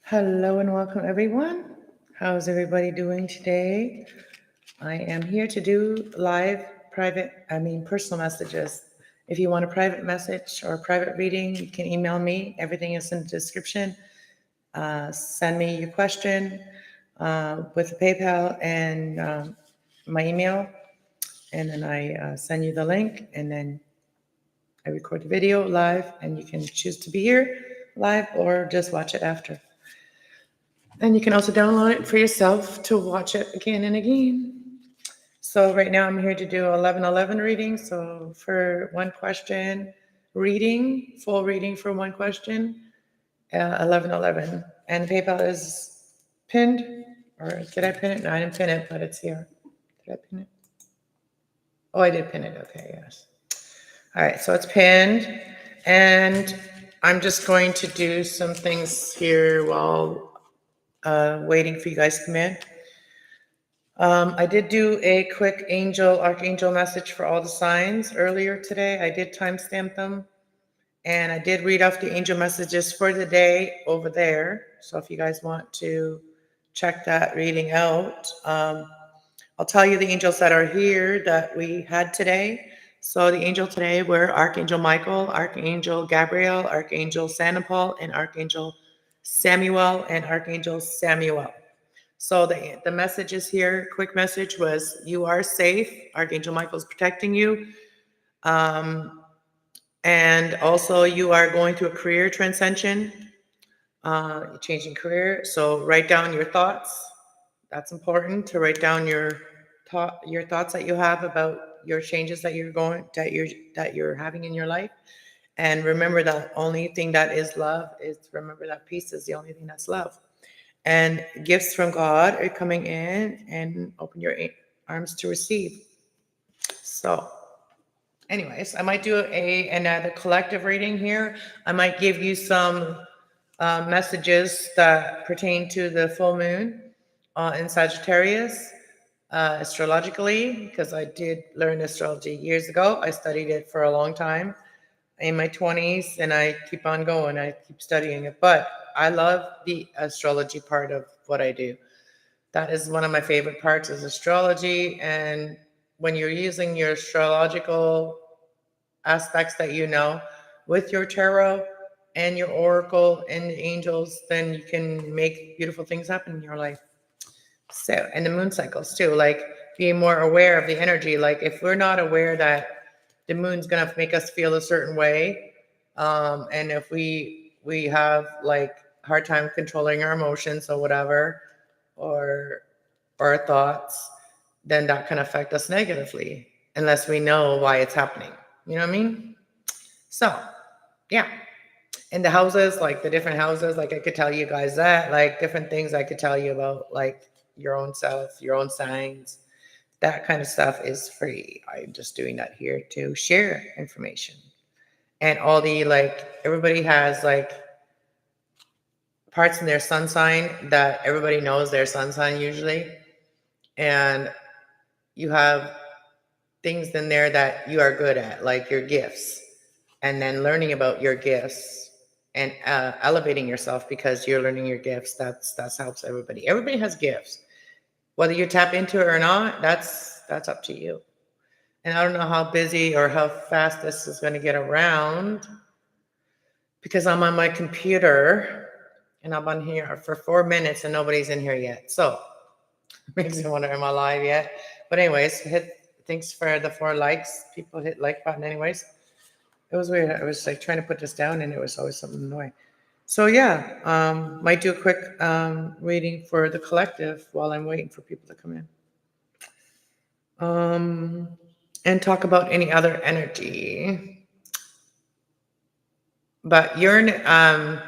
Hello and welcome, everyone. How's everybody doing today? I am here to do live personal messages. If you want a private message or a private reading, you can email me. Everything is in the description. Send me your question with the PayPal and my email, and then I send you the link, and then I record the video live, and you can choose to be here live or just watch it after. And you can also download it for yourself to watch it again and again. So right now I'm here to do 1111 reading. So for one question reading, full reading for one question, 1111. And PayPal is pinned, or did I pin it? No, I didn't pin it, but it's here. Did I pin it? Oh, I did pin it. Okay, yes. All right, so it's pinned. And I'm just going to do some things here while waiting for you guys to come in. I did do a quick archangel message for all the signs earlier today. I did timestamp them, and I did read off the angel messages for the day over there. So if you guys want to check that reading out, I'll tell you the angels that are here that we had today. So the angel today were Archangel Michael, Archangel Gabriel, Archangel Sandoval, and Archangel Samuel, and Archangel Samuel. So the messages here, quick message was, you are safe. Archangel Michael's protecting you. And also you are going through a career transition, changing career. So write down your thoughts. That's important to write down your thoughts that you have about your changes that you're having in your life. And remember, the only thing that is love is, remember that peace is the only thing that's love. And gifts from God are coming in, and open your arms to receive. So anyways, I might do another collective reading here. I might give you some messages that pertain to the full moon in Sagittarius, astrologically, because I did learn astrology years ago. I studied it for a long time in my 20s, and I keep on going. I keep studying it, but I love the astrology part of what I do. That is one of my favorite parts, is astrology. And when you're using your astrological aspects that you know with your tarot and your oracle and the angels, then you can make beautiful things happen in your life. So, and the moon cycles too, like being more aware of the energy. Like if we're not aware that the moon's gonna make us feel a certain way, and if we have like hard time controlling our emotions or whatever, or our thoughts, then that can affect us negatively unless we know why it's happening. You know what I mean? So, yeah. And the houses, like the different houses, like I could tell you guys that, like different things I could tell you about, like your own self, your own signs. That kind of stuff is free. I'm just doing that here to share information. And all the, like, everybody has like parts in their sun sign that everybody knows their sun sign usually. And you have things in there that you are good at, like your gifts, and then learning about your gifts and elevating yourself because you're learning your gifts. That's helps everybody. Everybody has gifts, whether you tap into it or not. That's up to you. And I don't know how busy or how fast this is going to get around, because I'm on my computer and I'm on here for 4 minutes and nobody's in here yet. So makes me wonder, am I live yet? But anyways, thanks for the 4 likes. People hit like button anyways. It was weird. I was like trying to put this down and it was always something annoying. So yeah, might do a quick reading for the collective while I'm waiting for people to come in. And talk about any other energy. But Uranus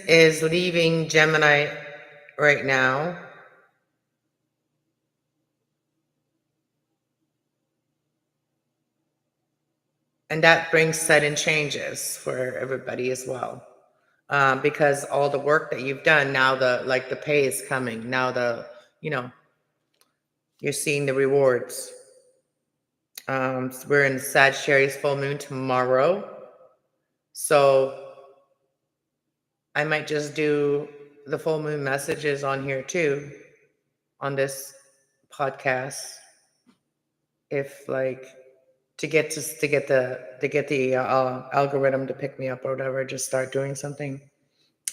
is leaving Gemini right now. And that brings sudden changes for everybody as well. Because all the work that you've done, now the pay is coming. Now you're seeing the rewards. We're in Sagittarius full moon tomorrow. So I might just do the full moon messages on here too, on this podcast, if like to get the algorithm to pick me up or whatever, just start doing something.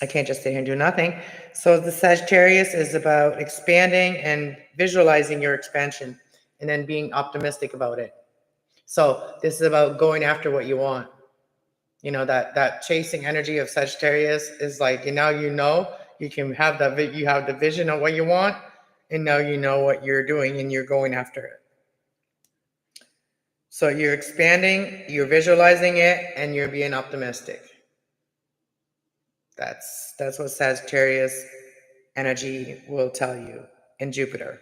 I can't just sit here and do nothing. So the Sagittarius is about expanding and visualizing your expansion and then being optimistic about it. So this is about going after what you want. You know, that chasing energy of Sagittarius is like, you know, you can have you have the vision of what you want, and now you know what you're doing and you're going after it. So you're expanding, you're visualizing it, and you're being optimistic. That's what Sagittarius energy will tell you in Jupiter,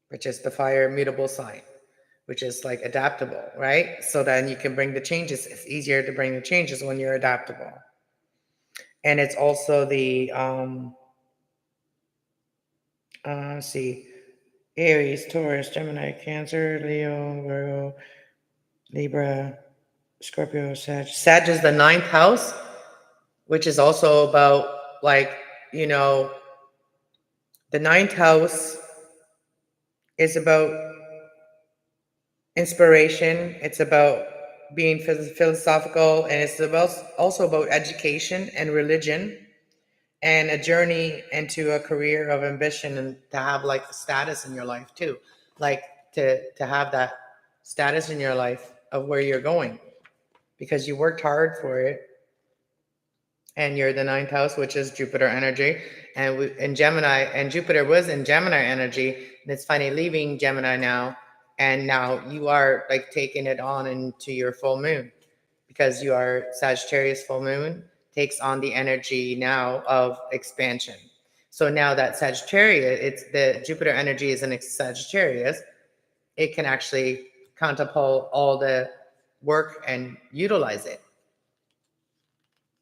which is the fire mutable sign, which is like adaptable, right? So then you can bring the changes. It's easier to bring the changes when you're adaptable. And it's also the let's see, Aries, Taurus, Gemini, Cancer, Leo, Virgo, Libra, Scorpio, Sag. Sag is the 9th house, which is also about like, you know, the 9th house is about inspiration. It's about being philosophical, and it's about also about education and religion, and a journey into a career of ambition, and to have like status in your life too, like to have that status in your life of where you're going because you worked hard for it. And you're the 9th house, which is Jupiter energy, and in Gemini, and Jupiter was in Gemini energy, and it's finally leaving Gemini now, and now you are like taking it on into your full moon, because you are Sagittarius full moon takes on the energy now of expansion. So now that Sagittarius, it's the Jupiter energy is in Sagittarius, it can actually catapult all the work and utilize it.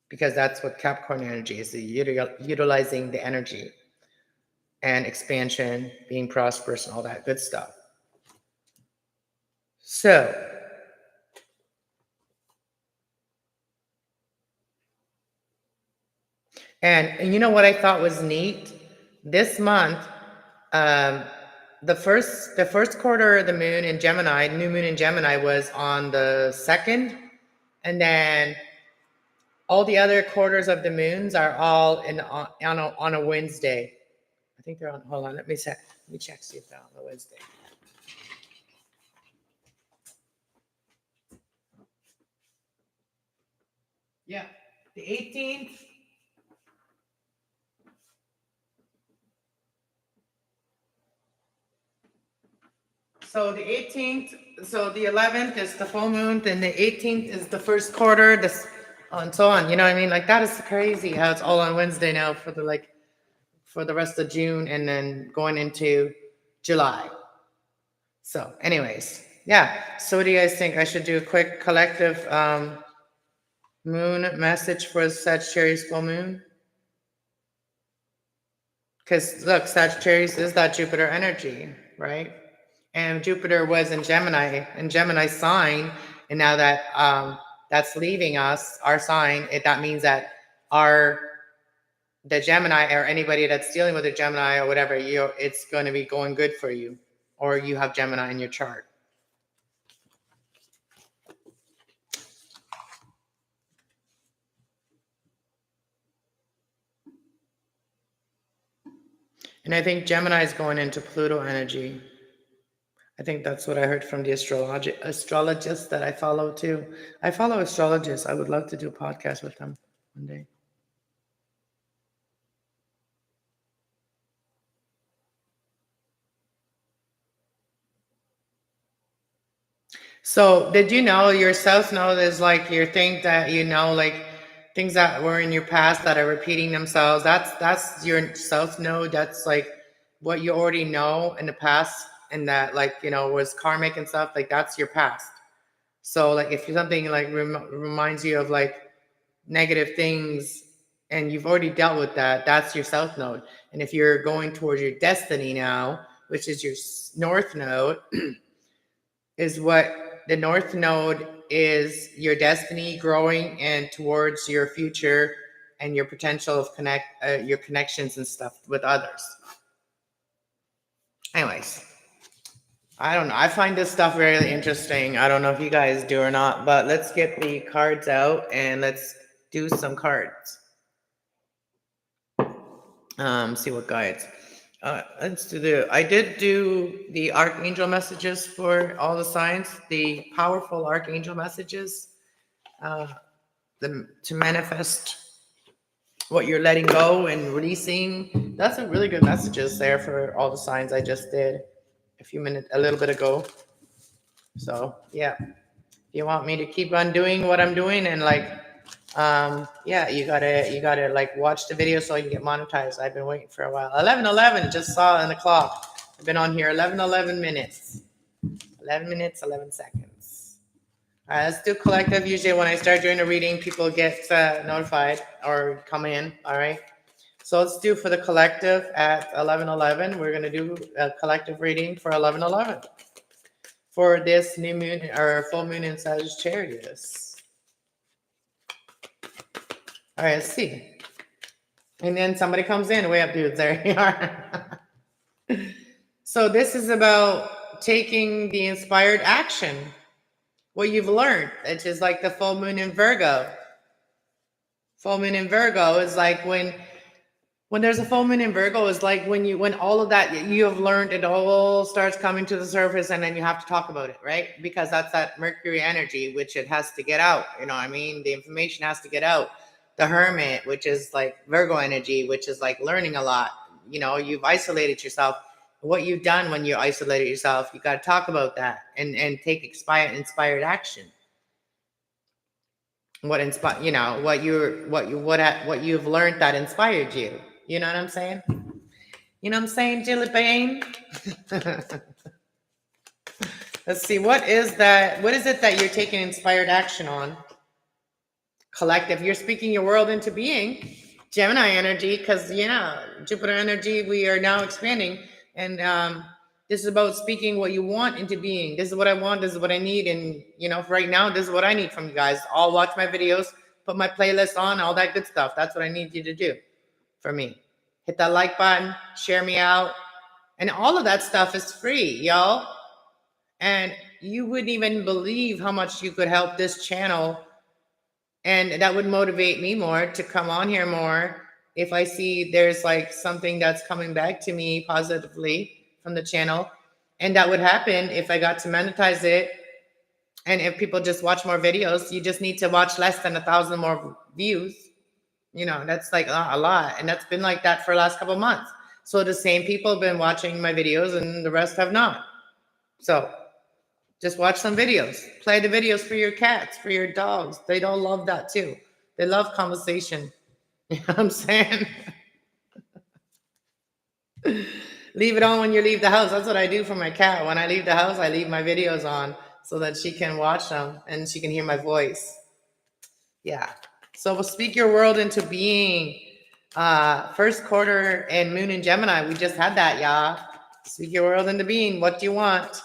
Because that's what Capricorn energy is, utilizing the energy and expansion, being prosperous and all that good stuff. So, and you know what I thought was neat? This month, the first quarter of the moon in Gemini, new moon in Gemini, was on the 2nd, and then all the other quarters of the moons are all on a Wednesday. I think they're on. Hold on, let me check. See if they're on a Wednesday. Yeah, the 18th. So the 18th, so the 11th is the full moon, then the 18th is the first quarter, and so on. You know what I mean? Like that is crazy how it's all on Wednesday now for the rest of June and then going into July. So, anyways, yeah. So, what do you guys think? I should do a quick collective moon message for Sagittarius full moon. Because look, Sagittarius is that Jupiter energy, right? And Jupiter was in Gemini sign, and now that that's leaving us, our sign, that means that the Gemini, or anybody that's dealing with a Gemini or whatever, it's going to be going good for you, or you have Gemini in your chart. And I think Gemini is going into Pluto energy. I think that's what I heard from the astrologists that I follow too. I follow astrologists. I would love to do a podcast with them one day. So did you know your South Node is like your thing that you know, like things that were in your past that are repeating themselves? That's your South Node. That's like what you already know in the past, and that, like, you know, was karmic and stuff. Like that's your past. So like if something like reminds you of like negative things and you've already dealt with that, that's your South Node. And if you're going towards your destiny now, which is your North Node, is what the North Node is your destiny growing and towards your future and your potential of your connections and stuff with others. Anyways, I don't know. I find this stuff really interesting. I don't know if you guys do or not, but let's get the cards out and let's do some cards. See what guides. I did do the archangel messages for all the signs, the powerful archangel messages, to manifest what you're letting go and releasing. That's some really good messages there for all the signs I just did a little bit ago. So yeah, if you want me to keep on doing what I'm doing and you gotta like watch the video so I can get monetized. I've been waiting for a while. 11:11, just saw on the clock. I've been on here 11 minutes. 11 minutes, 11 seconds. All right, let's do collective. Usually when I start doing a reading, people get notified or come in. All right. So let's do for the collective at 11:11. We're gonna do a collective reading for 11:11 for this new moon or full moon in Sagittarius. All right, let's see. And then somebody comes in. Way up, dudes. There you are. So this is about taking the inspired action. What you've learned, which is like the full moon in Virgo. Full moon in Virgo is like when there's a full moon in Virgo is like when all of that you have learned, it all starts coming to the surface and then you have to talk about it, right? Because that's that Mercury energy, which it has to get out. You know what I mean? The information has to get out. The Hermit, which is like Virgo energy, which is like learning a lot. You know, you've isolated yourself. What you've done when you isolated yourself, you got to talk about that and take inspired action. What you've learned that inspired you. You know what I'm saying? You know what I'm saying, Jilly Bane? Let's see. What is that? What is it that you're taking inspired action on? Collective. You're speaking your world into being. Gemini energy, because Jupiter energy, we are now expanding. And this is about speaking what you want into being. This is what I want. This is what I need. And, right now, this is what I need from you guys. I'll watch my videos, put my playlist on, all that good stuff. That's what I need you to do for me. Hit that like button, share me out. And all of that stuff is free, y'all. And you wouldn't even believe how much you could help this channel. And that would motivate me more to come on here more if I see there's like something that's coming back to me positively from the channel. And that would happen if I got to monetize it. And if people just watch more videos, you just need to watch less than 1,000 more views. That's like a lot. And that's been like that for the last couple of months. So the same people have been watching my videos and the rest have not. So just watch some videos. Play the videos for your cats, for your dogs. They don't love that too. They love conversation. You know what I'm saying? Leave it on when you leave the house. That's what I do for my cat. When I leave the house, I leave my videos on so that she can watch them and she can hear my voice. Yeah. So we'll speak your world into being. First quarter and moon in Gemini. We just had that, y'all. Speak your world into being. What do you want?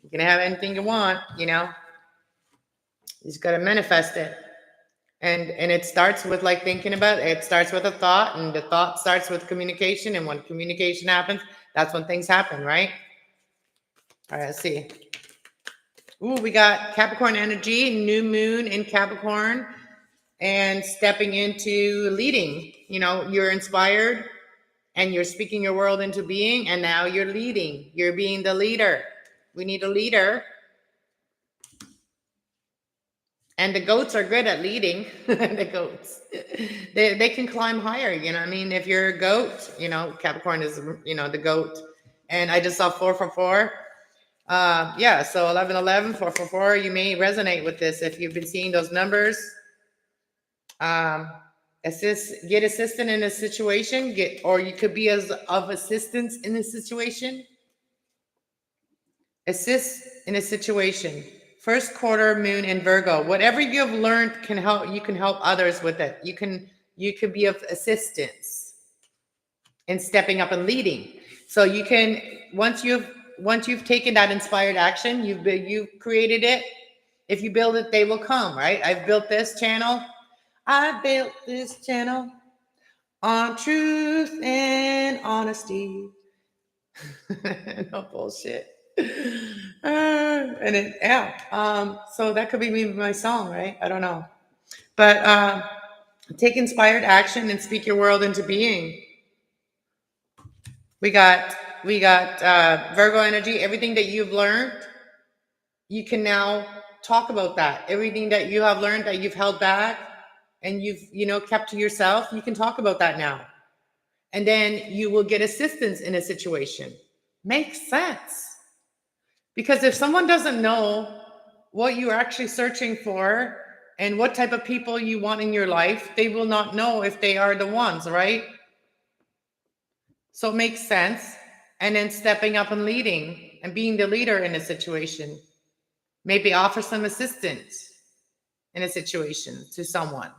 You can have anything you want, You just got to manifest it. And it starts with like thinking about it. It starts with a thought, and the thought starts with communication. And when communication happens, that's when things happen, right? All right, let's see. Ooh, we got Capricorn energy, new moon in Capricorn, and stepping into leading. You're inspired and you're speaking your world into being, and now you're leading. You're being the leader. We need a leader. And the goats are good at leading. The goats. They can climb higher, I mean? If you're a goat, Capricorn is, the goat. And I just saw 444. So 1111, 444. You may resonate with this if you've been seeing those numbers. Get assistance in a situation, or you could be of assistance in a situation. Assist in a situation. First quarter moon in Virgo. Whatever you have learned can help. You can help others with it. You could be of assistance in stepping up and leading. So you can once you've taken that inspired action, you've created it. If you build it, they will come, right? I've built this channel. I built this channel on truth and honesty. No bullshit. And it, yeah. So that could be maybe my song, right? I don't know. But take inspired action and speak your world into being. We got Virgo energy. Everything that you've learned, you can now talk about that. Everything that you have learned that you've held back and you've, kept to yourself, you can talk about that now. And then you will get assistance in a situation. Makes sense. Because if someone doesn't know what you're actually searching for and what type of people you want in your life, they will not know if they are the ones, right? So it makes sense. And then stepping up and leading and being the leader in a situation. Maybe offer some assistance in a situation to someone.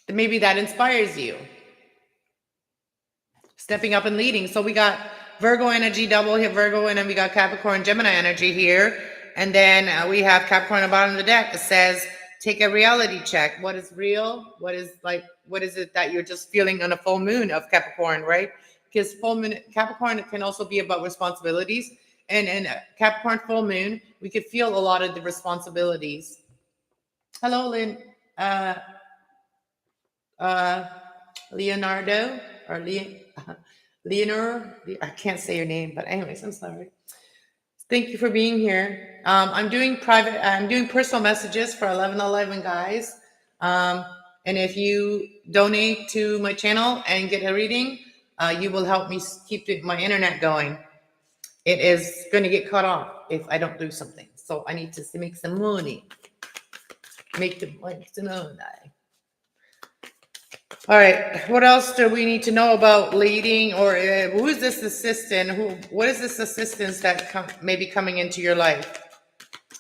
Maybe that inspires you. Stepping up and leading. So we got Virgo energy double here, Virgo, and then we got Capricorn, Gemini energy here. And then we have Capricorn at the bottom of the deck. It says, take a reality check. What is real? What is it that you're just feeling on a full moon of Capricorn, right? Because full moon, Capricorn can also be about responsibilities. And in Capricorn full moon, we could feel a lot of the responsibilities. Hello, Lynn. Leonardo or Leonor. I can't say your name, but anyways, I'm sorry. Thank you for being here. I'm doing personal messages for 1111 guys. And if you donate to my channel and get a reading, you will help me keep my internet going. It is going to get cut off if I don't do something. So I need to make some money. Make the money. All right. What else do we need to know about leading, or who is this assistant? What is this assistance that may be coming into your life?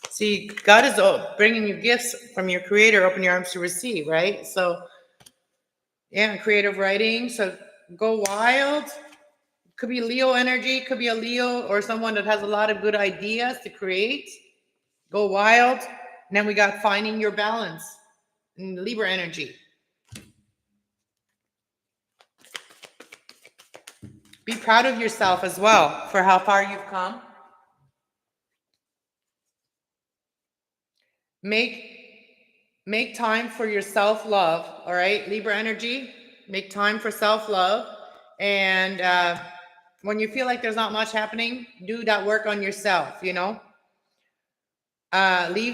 See, God is bringing you gifts from your Creator. Open your arms to receive, right? So, yeah, creative writing. So go wild. Could be Leo energy. Could be a Leo or someone that has a lot of good ideas to create. Go wild. And then we got finding your balance in Libra energy. Be proud of yourself as well for how far you've come. Make time for your self-love, all right? Libra energy, make time for self-love. And when you feel like there's not much happening, do that work on yourself, Leave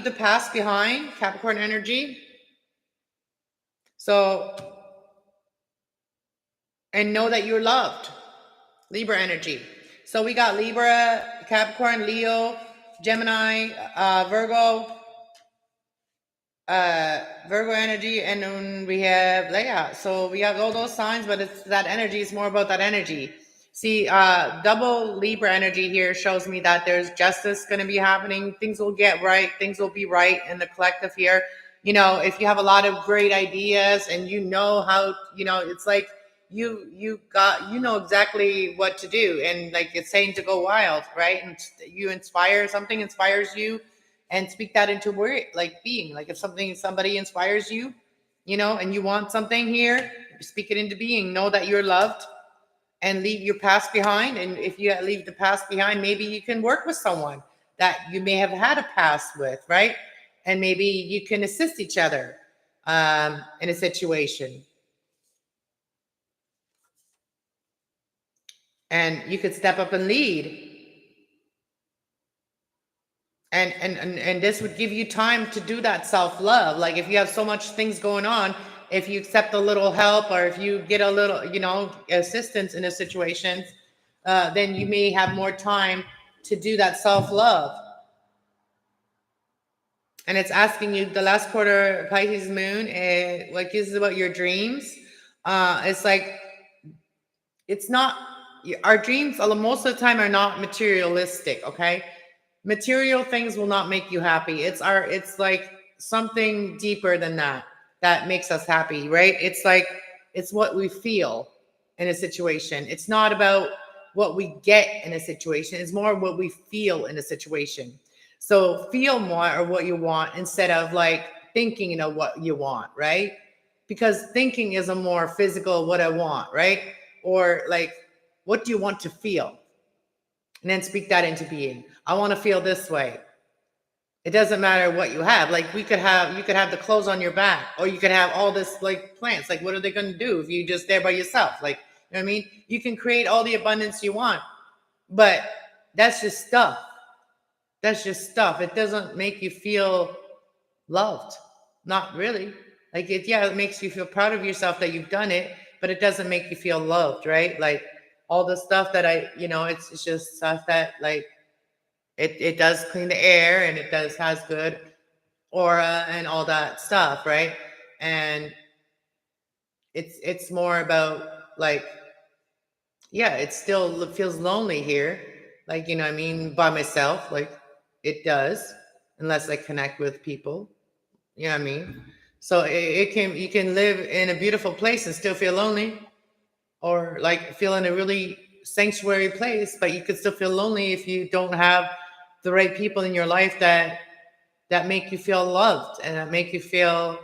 the past behind, Capricorn energy. So, and know that you're loved. Libra energy. So we got Libra, Capricorn, Leo, Gemini, Virgo energy, and then we have Leia. So we have all those signs, but it's that energy is more about that energy. See, double Libra energy here shows me that there's justice going to be happening. Things will get right. Things will be right in the collective here. If you have a lot of great ideas and how, it's like, you know exactly what to do, and like it's saying to go wild, right? And you something inspires you, and speak that into word, like being. Like if somebody inspires you, and you want something here, speak it into being. Know that you're loved, and leave your past behind. And if you leave the past behind, maybe you can work with someone that you may have had a past with, right? And maybe you can assist each other in a situation. And you could step up and lead. And this would give you time to do that self-love. Like if you have so much things going on, if you accept a little help, or if you get a little, assistance in a situation, then you may have more time to do that self-love. And it's asking you, the last quarter Pisces moon, like this is about your dreams. It's like, it's not, our dreams most of the time are not materialistic, okay? Material things will not make you happy. It's like something deeper than that makes us happy, right? It's like, it's what we feel in a situation. It's not about what we get in a situation. It's more what we feel in a situation. So feel more of what you want instead of like thinking, what you want, right? Because thinking is a more physical, what I want, right? Or like, what do you want to feel? And then speak that into being. I want to feel this way. It doesn't matter what you have. Like you could have the clothes on your back, or you could have all this like plants. Like what are they going to do if you just there by yourself? Like, you know what I mean? You can create all the abundance you want, but that's just stuff. That's just stuff. It doesn't make you feel loved. Not really. Like it makes you feel proud of yourself that you've done it, but it doesn't make you feel loved, right? Like all the stuff that it's just stuff that like it does clean the air, and it has good aura and all that stuff, right? And it's more about like, yeah, it still feels lonely here, like, you know what I mean, by myself, like it does, unless I connect with people, you know what I mean? So you can live in a beautiful place and still feel lonely, or like feel in a really sanctuary place, but you could still feel lonely if you don't have the right people in your life that make you feel loved, and that make you feel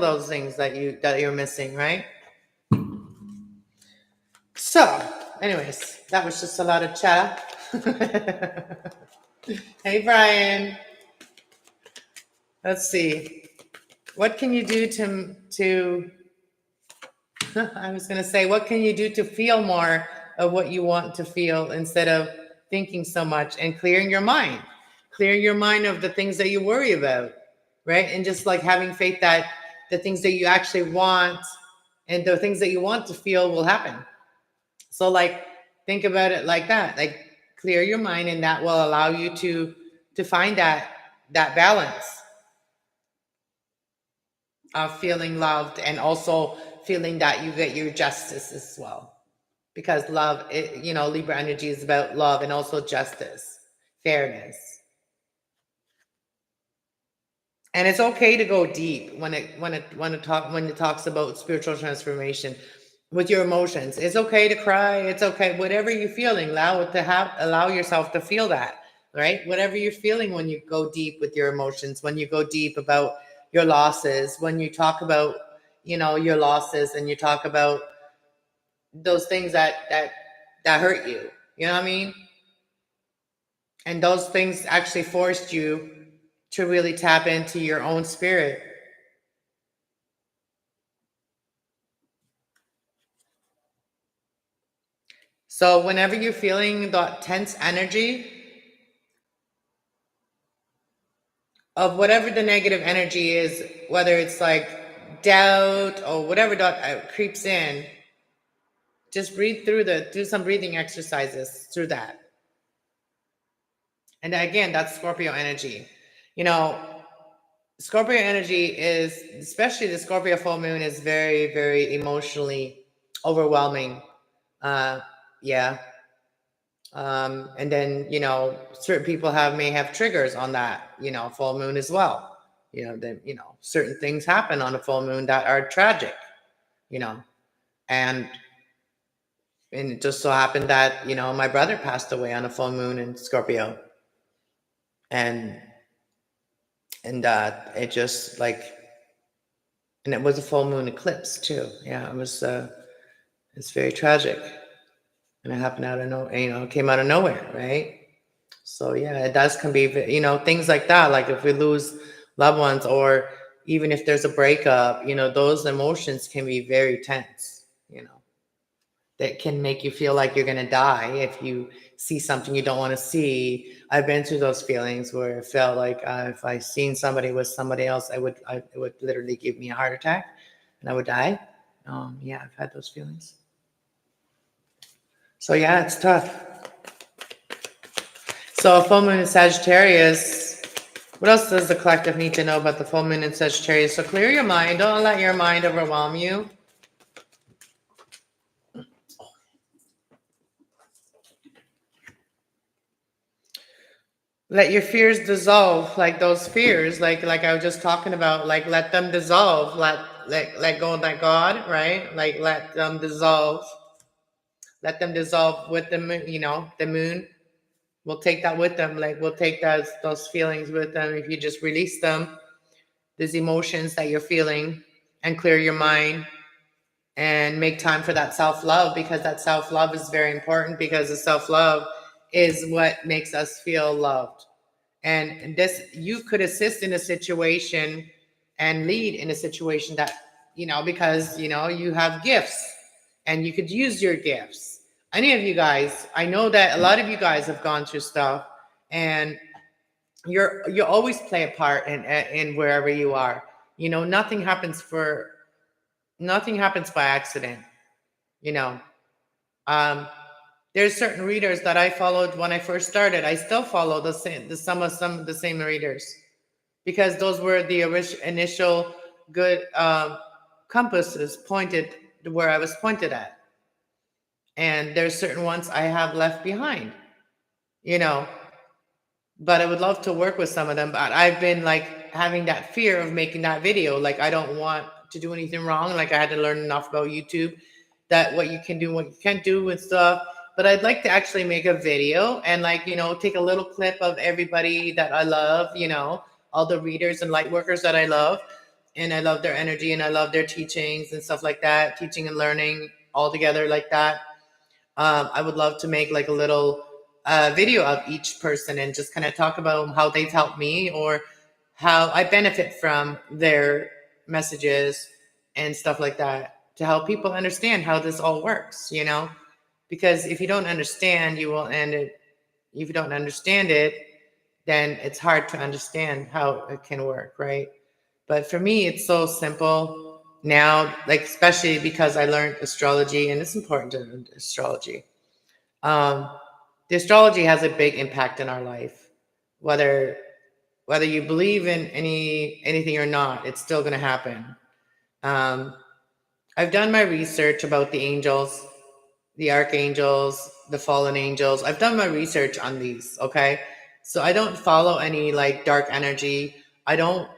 those things that you're missing, right? So anyways, that was just a lot of chat. Hey Brian, let's see, what can you do to I was going to say, what can you do to feel more of what you want to feel instead of thinking so much, and clearing your mind of the things that you worry about, right? And just like having faith that the things that you actually want and the things that you want to feel will happen. So like, think about it like that, like clear your mind, and that will allow you to find that balance of feeling loved, and also feeling that you get your justice as well. Because love, Libra energy is about love and also justice, fairness. And it's okay to go deep when it talks about spiritual transformation with your emotions. It's okay to cry. It's okay. Whatever you're feeling, allow yourself to feel that, right? Whatever you're feeling when you go deep with your emotions, when you go deep about your losses, when you talk about, your losses, and you talk about those things that hurt you, you know what I mean? And those things actually forced you to really tap into your own spirit. So whenever you're feeling that tense energy of whatever the negative energy is, whether it's like doubt or whatever that creeps in, just do some breathing exercises through that. And again, that's Scorpio energy. Scorpio energy is, especially the Scorpio full moon, is very, very emotionally overwhelming. Yeah. And then, certain people may have triggers on that, full moon as well. Certain things happen on a full moon that are tragic, and it just so happened that, my brother passed away on a full moon in Scorpio. And it just like, and it was a full moon eclipse too. Yeah, it's very tragic. And it happened out of it came out of nowhere, right? So yeah, can be, things like that. Like if we lose loved ones, or even if there's a breakup, those emotions can be very tense, that can make you feel like you're going to die if you see something you don't want to see. I've been through those feelings where it felt like if I seen somebody with somebody else, it would literally give me a heart attack and I would die. Yeah, I've had those feelings. So yeah, it's tough. So full moon in Sagittarius. What else does the collective need to know about the full moon in Sagittarius? So clear your mind. Don't let your mind overwhelm you. Let your fears dissolve, like those fears, like I was just talking about, like let them dissolve, let go of that God, right? Like let them dissolve. let them dissolve with the moon, the moon. We'll take that with them. Like we'll take those feelings with them. If you just release them, these emotions that you're feeling, and clear your mind and make time for that self-love, because that self-love is very important, because the self-love is what makes us feel loved. And this, you could assist in a situation and lead in a situation that, because, you have gifts and you could use your gifts. Any of you guys, I know that a lot of you guys have gone through stuff, and you always play a part in wherever you are. Nothing happens by accident. you know um there's certain readers that I followed when I first started. I still follow some of the same readers, because those were the initial good compasses pointed to where I was pointed at. And there's certain ones I have left behind, you know but I would love to work with some of them. But I've been like having that fear of making that video. Like, I don't want to do anything wrong. Like, I had to learn enough about YouTube, that what you can do, what you can't do and stuff. But I'd like to actually make a video and, like, take a little clip of everybody that I love, all the readers and light workers that I love. And I love their energy and I love their teachings and stuff like that, teaching and learning all together like that. I would love to make like a little video of each person and just kind of talk about how they've helped me, or how I benefit from their messages and stuff like that, to help people understand how this all works, because if you don't understand, you will end it. If you don't understand it, then it's hard to understand how it can work, right? But for me, it's so simple now, like, especially because I learned astrology, and it's important to learn astrology. The astrology has a big impact in our life, whether you believe in anything or not. It's still going to happen. I've done my research about the angels, the archangels, the fallen angels. I've done my research on these. Okay, so I don't follow any like dark energy. I don't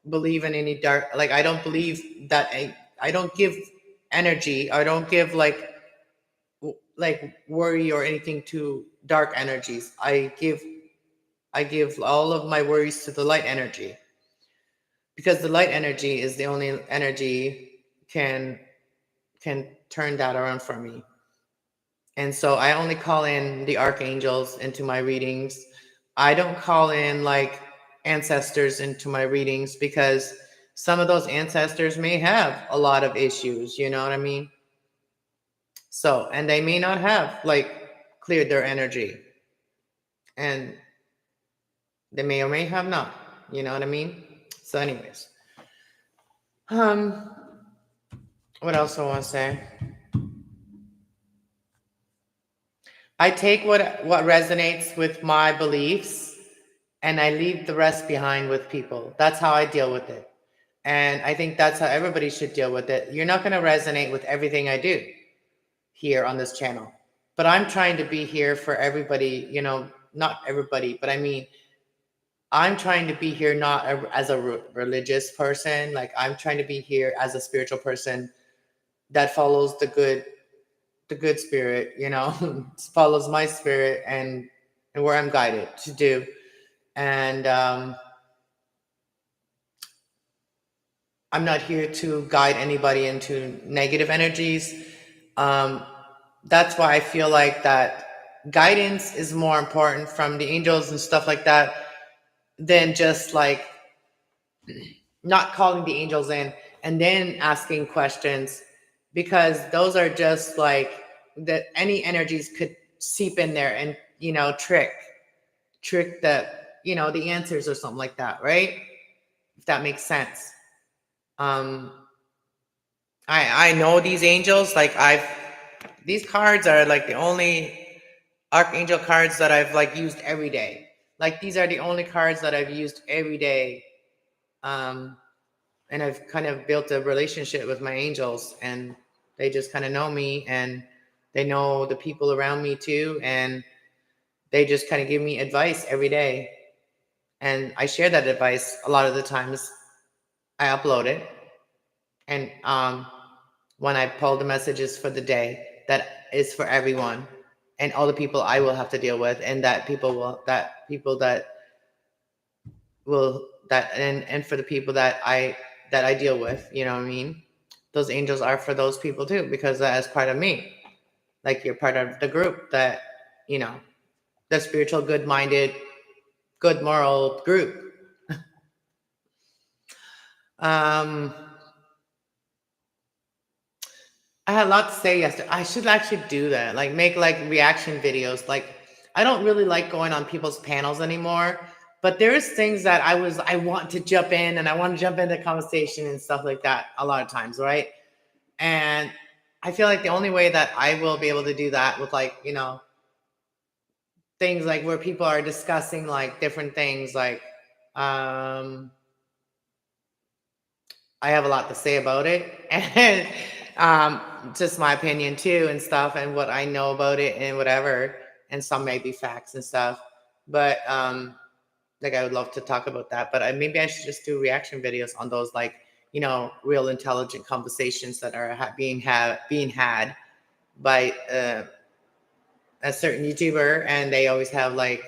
believe in any dark, like, I don't believe that I don't give energy. I don't give like worry or anything to dark energies. I give all of my worries to the light energy, because the light energy is the only energy can turn that around for me. And so I only call in the archangels into my readings. I don't call in like ancestors into my readings, because some of those ancestors may have a lot of issues, you know what I mean? So, and they may not have like cleared their energy, and they may or may have not, you know what I mean? So anyways, um, what else I want to say? I take what resonates with my beliefs, and I leave the rest behind with people. That's how I deal with it. And I think that's how everybody should deal with it. You're not going to resonate with everything I do here on this channel, but I'm trying to be here for everybody, not everybody, but I mean, I'm trying to be here not as a religious person. Like, I'm trying to be here as a spiritual person that follows the good spirit, follows my spirit and where I'm guided to do. And I'm not here to guide anybody into negative energies. That's why I feel like that guidance is more important from the angels and stuff like that, than just like not calling the angels in and then asking questions, because those are just like that any energies could seep in there and trick the answers or something like that, right? If that makes sense. I know these angels, like, these cards are like the only archangel cards that I've like used every day. Like, these are the only cards that I've used every day. And I've kind of built a relationship with my angels, and they just kind of know me, and they know the people around me too, and they just kind of give me advice every day. And I share that advice a lot of the times. I upload it, and when I pull the messages for the day, that is for everyone, and all the people I will have to deal with, and that and for the people that I deal with, you know what I mean? Those angels are for those people too, because that is part of me. Like, you're part of the group that, you know, the spiritual, good-minded, good moral group. I had a lot to say yesterday. I should actually do that. Like, make like reaction videos. Like, I don't really like going on people's panels anymore, but there's things that I want to jump in, and I want to jump into conversation and stuff like that a lot of times, right? And I feel like the only way that I will be able to do that with, like, you know, things like where people are discussing like different things, like I have a lot to say about it, and just my opinion too, and stuff, and what I know about it, and whatever, and some may be facts and stuff, but like, I would love to talk about that, but maybe I should just do reaction videos on those, like, you know, real intelligent conversations that are being had by a certain YouTuber, and they always have like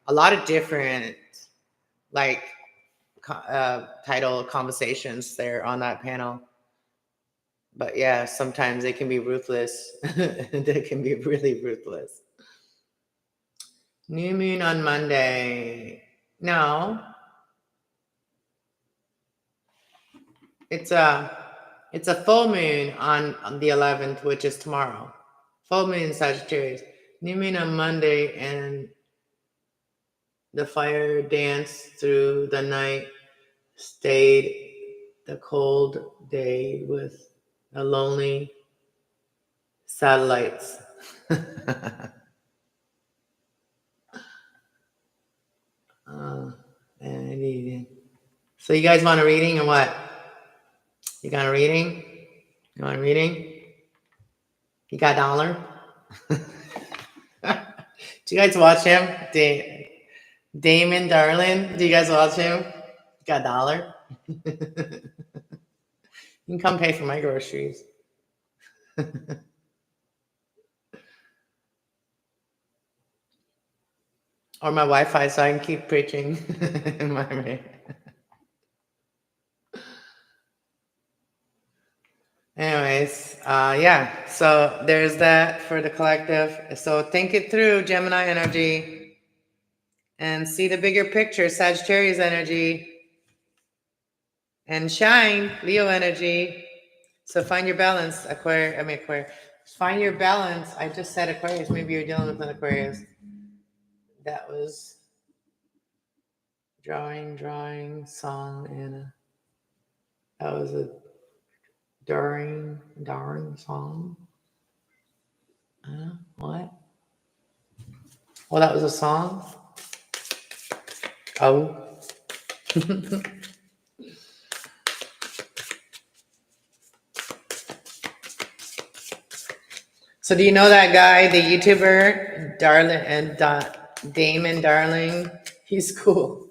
a lot of different like title conversations there on that panel. But yeah, sometimes they can be ruthless. They can be really ruthless. New moon on Monday. No, it's a full moon on the 11th, which is tomorrow. Full moon Sagittarius. New moon on Monday, and the fire danced through the night, stayed the cold day with the lonely satellites. So you guys want a reading or what? You got a reading? You want a reading? You got $1? Do you guys watch him? Damon Darlin? Do you guys watch him? You got $1? You can come pay for my groceries. Or my Wi-Fi, so I can keep preaching. Anyways, yeah, so there's that for the collective. So think it through, Gemini energy, and see the bigger picture, Sagittarius energy, and shine, Leo energy. So find your balance, Aquarius. Find your balance. I just said Aquarius. Maybe you're dealing with an Aquarius. That was drawing, song, and that was a darn song. What? Well, that was a song. Oh. So do you know that guy, the YouTuber, Damon Darling? He's cool.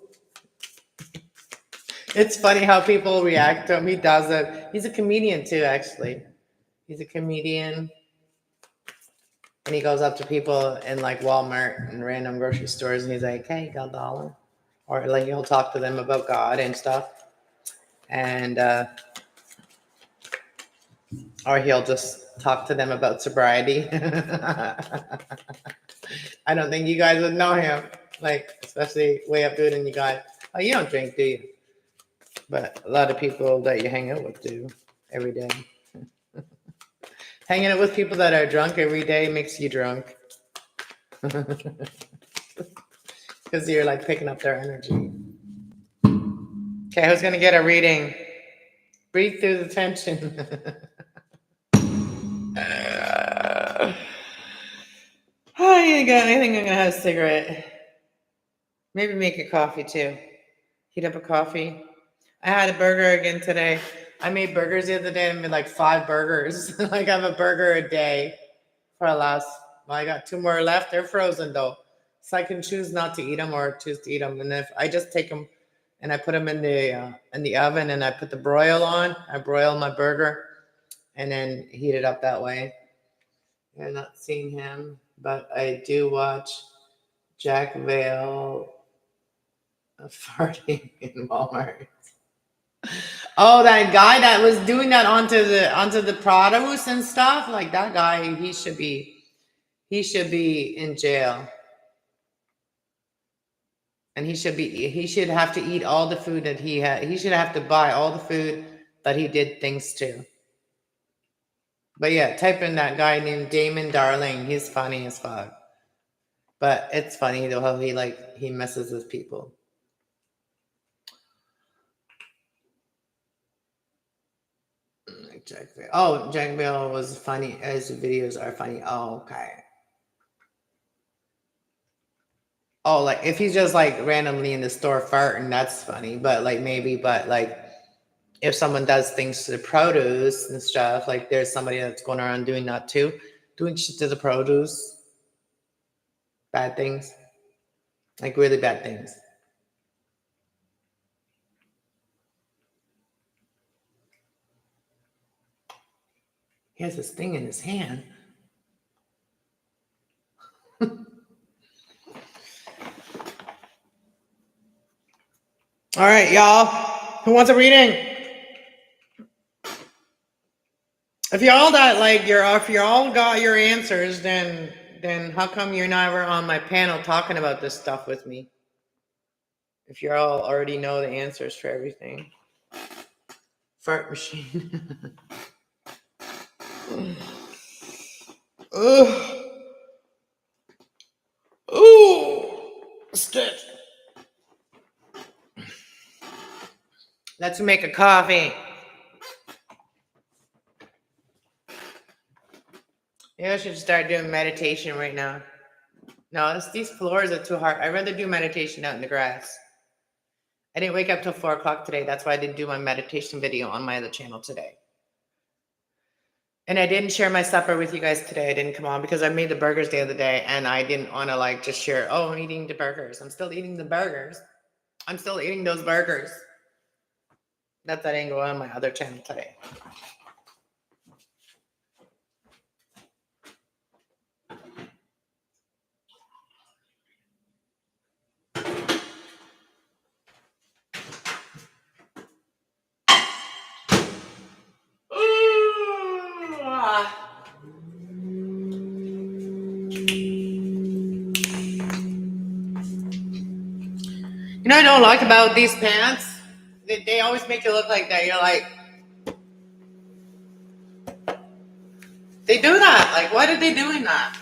It's funny how people react to him. He does it. He's a comedian too, actually. He's a comedian. And he goes up to people in like Walmart and random grocery stores, and he's like, "Hey, got $1?" Or like, he'll talk to them about God and stuff. And or he'll just talk to them about sobriety. I don't think you guys would know him, like, especially way up good, and you guys, oh, you don't drink, do you? But a lot of people that you hang out with do every day. Hanging out with people that are drunk every day makes you drunk. Because you're like picking up their energy. Okay, who's gonna get a reading? Breathe through the tension. Oh, you got anything? I'm gonna have a cigarette. Maybe make a coffee too. Heat up a coffee. I had a burger again today. I made burgers the other day. I made like 5 burgers. Like, I have a burger a day for the last. Well, I got 2 more left. They're frozen though, so I can choose not to eat them or choose to eat them. And if I just take them and I put them in the oven, and I put the broil on, I broil my burger and then heat it up that way. I've not seen him, but I do watch Jack Vale farting in Walmart. Oh, that guy that was doing that onto the produce and stuff, like that guy, he should be in jail. And he should have to eat all the food that he had. He should have to buy all the food that he did things to. But yeah, type in that guy named Damon Darling. He's funny as fuck. But it's funny though how he messes with people. Jack Vale. Oh, Jack Vale was funny. His videos are funny. Oh, okay. Oh, like if he's just like randomly in the store farting, that's funny. But like if someone does things to the produce and stuff, like there's somebody that's going around doing that too, doing shit to the produce, bad things, like really bad things. He has this thing in his hand. All right, y'all. Who wants a reading? If y'all got your answers, then how come you're never on my panel talking about this stuff with me? If you all already know the answers for everything. Fart machine. Ugh. Ooh. Stitch. Let's make a coffee. Maybe I should start doing meditation right now. No, these floors are too hard. I'd rather do meditation out in the grass. I didn't wake up till 4 o'clock today. That's why I didn't do my meditation video on my other channel today. And I didn't share my supper with you guys today. I didn't come on because I made the burgers the other day and I didn't want to just share, oh, I'm eating the burgers. I'm still eating the burgers. I'm still eating those burgers. That didn't go on my other channel today. You know what I don't like about these pants? They always make you look like that. You're like, they do that. Like, why are they doing that?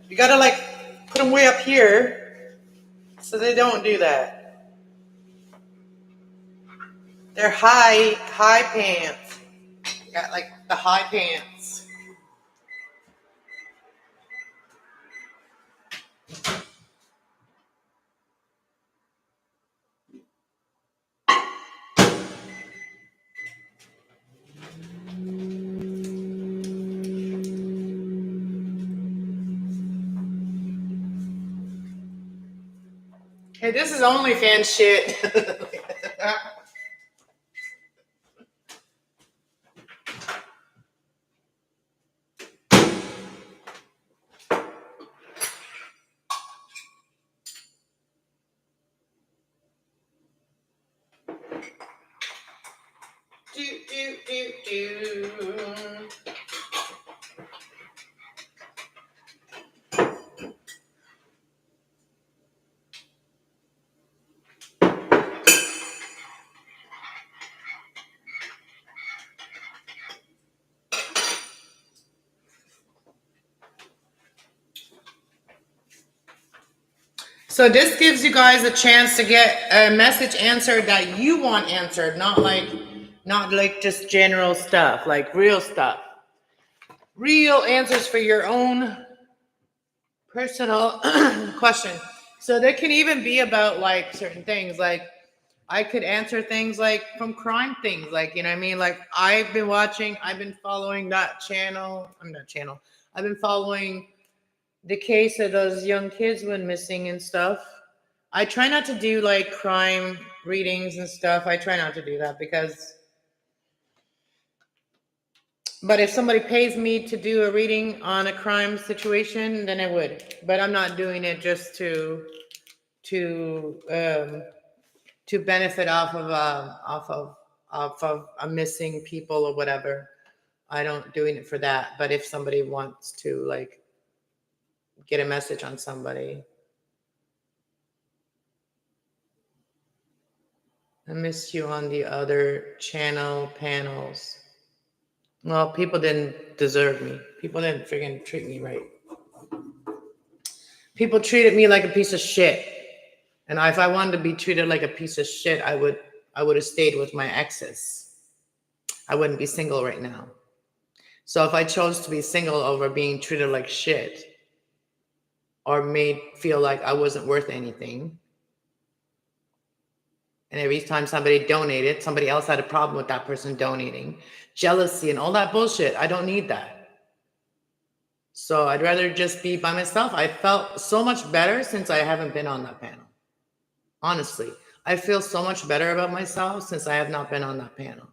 You gotta put them way up here so they don't do that. They're high pants. You got the high pants. Hey, this is OnlyFans shit. do. So this gives you guys a chance to get a message answered that you want answered, not like just general stuff, like real stuff. Real answers for your own personal question. So there can even be about like certain things. Like I could answer things like from crime things, like, you know what I mean? Like I've been following that channel. I've been following the case of those young kids went missing and stuff. I try not to do like crime readings and stuff. I try not to do that because But if somebody pays me to do a reading on a crime situation, then I would. But I'm not doing it just to benefit off of a missing people or whatever. I don't doing it for that. But if somebody wants to like get a message on somebody, I missed you on the other channel panels. Well, people didn't deserve me. People didn't freaking treat me right. People treated me like a piece of shit. And if I wanted to be treated like a piece of shit, I would have stayed with my exes. I wouldn't be single right now. So if I chose to be single over being treated like shit or made feel like I wasn't worth anything, and every time somebody donated, somebody else had a problem with that person donating, jealousy and all that bullshit, I don't need that. So I'd rather just be by myself. I felt so much better since I haven't been on that panel. Honestly, I feel so much better about myself since I have not been on that panel.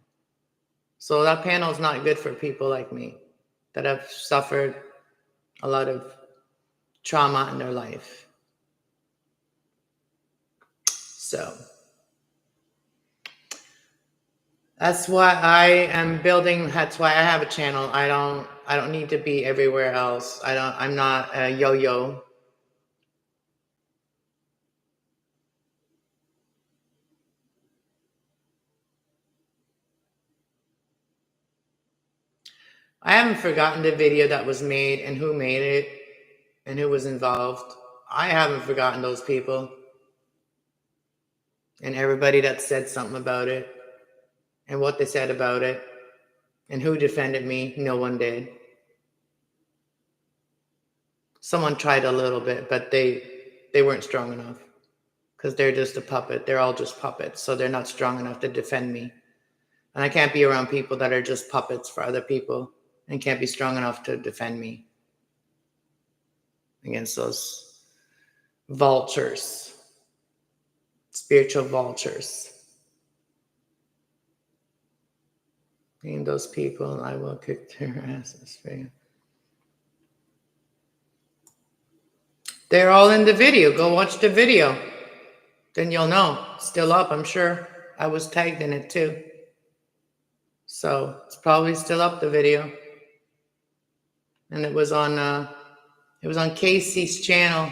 So that panel is not good for people like me that have suffered a lot of trauma in their life. So that's why I am building. That's why I have a channel. I don't need to be everywhere else. I'm not a yo-yo. I haven't forgotten the video that was made and who made it and who was involved. I haven't forgotten those people and everybody that said something about it and what they said about it and who defended me. No one did. Someone tried a little bit, but they weren't strong enough because they're just a puppet. They're all just puppets, so they're not strong enough to defend me. And I can't be around people that are just puppets for other people and can't be strong enough to defend me against those vultures, spiritual vultures. Name those people and I will kick their asses for you. They're all in the video. Go watch the video. Then you'll know. Still up, I'm sure. I was tagged in it too. So it's probably still up, the video. And it was on Casey's channel.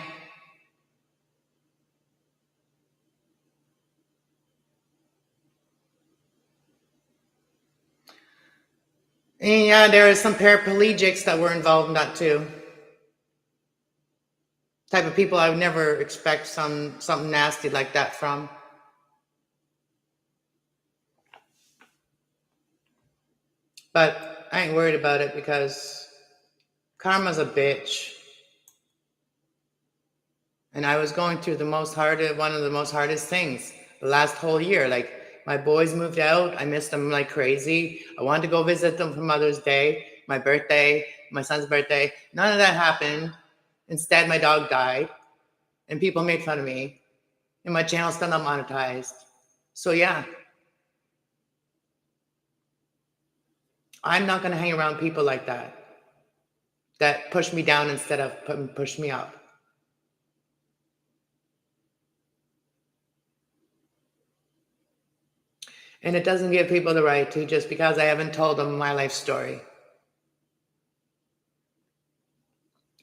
And yeah, there are some paraplegics that were involved in that too. Type of people I would never expect something nasty like that from. But I ain't worried about it because karma's a bitch. And I was going through one of the most hardest things the last whole year. Like, my boys moved out. I missed them like crazy. I wanted to go visit them for Mother's Day, my birthday, my son's birthday. None of that happened. Instead, my dog died. And people made fun of me. And my channel's still not monetized. So yeah. I'm not going to hang around people like that push me down instead of push me up. And it doesn't give people the right to just because I haven't told them my life story.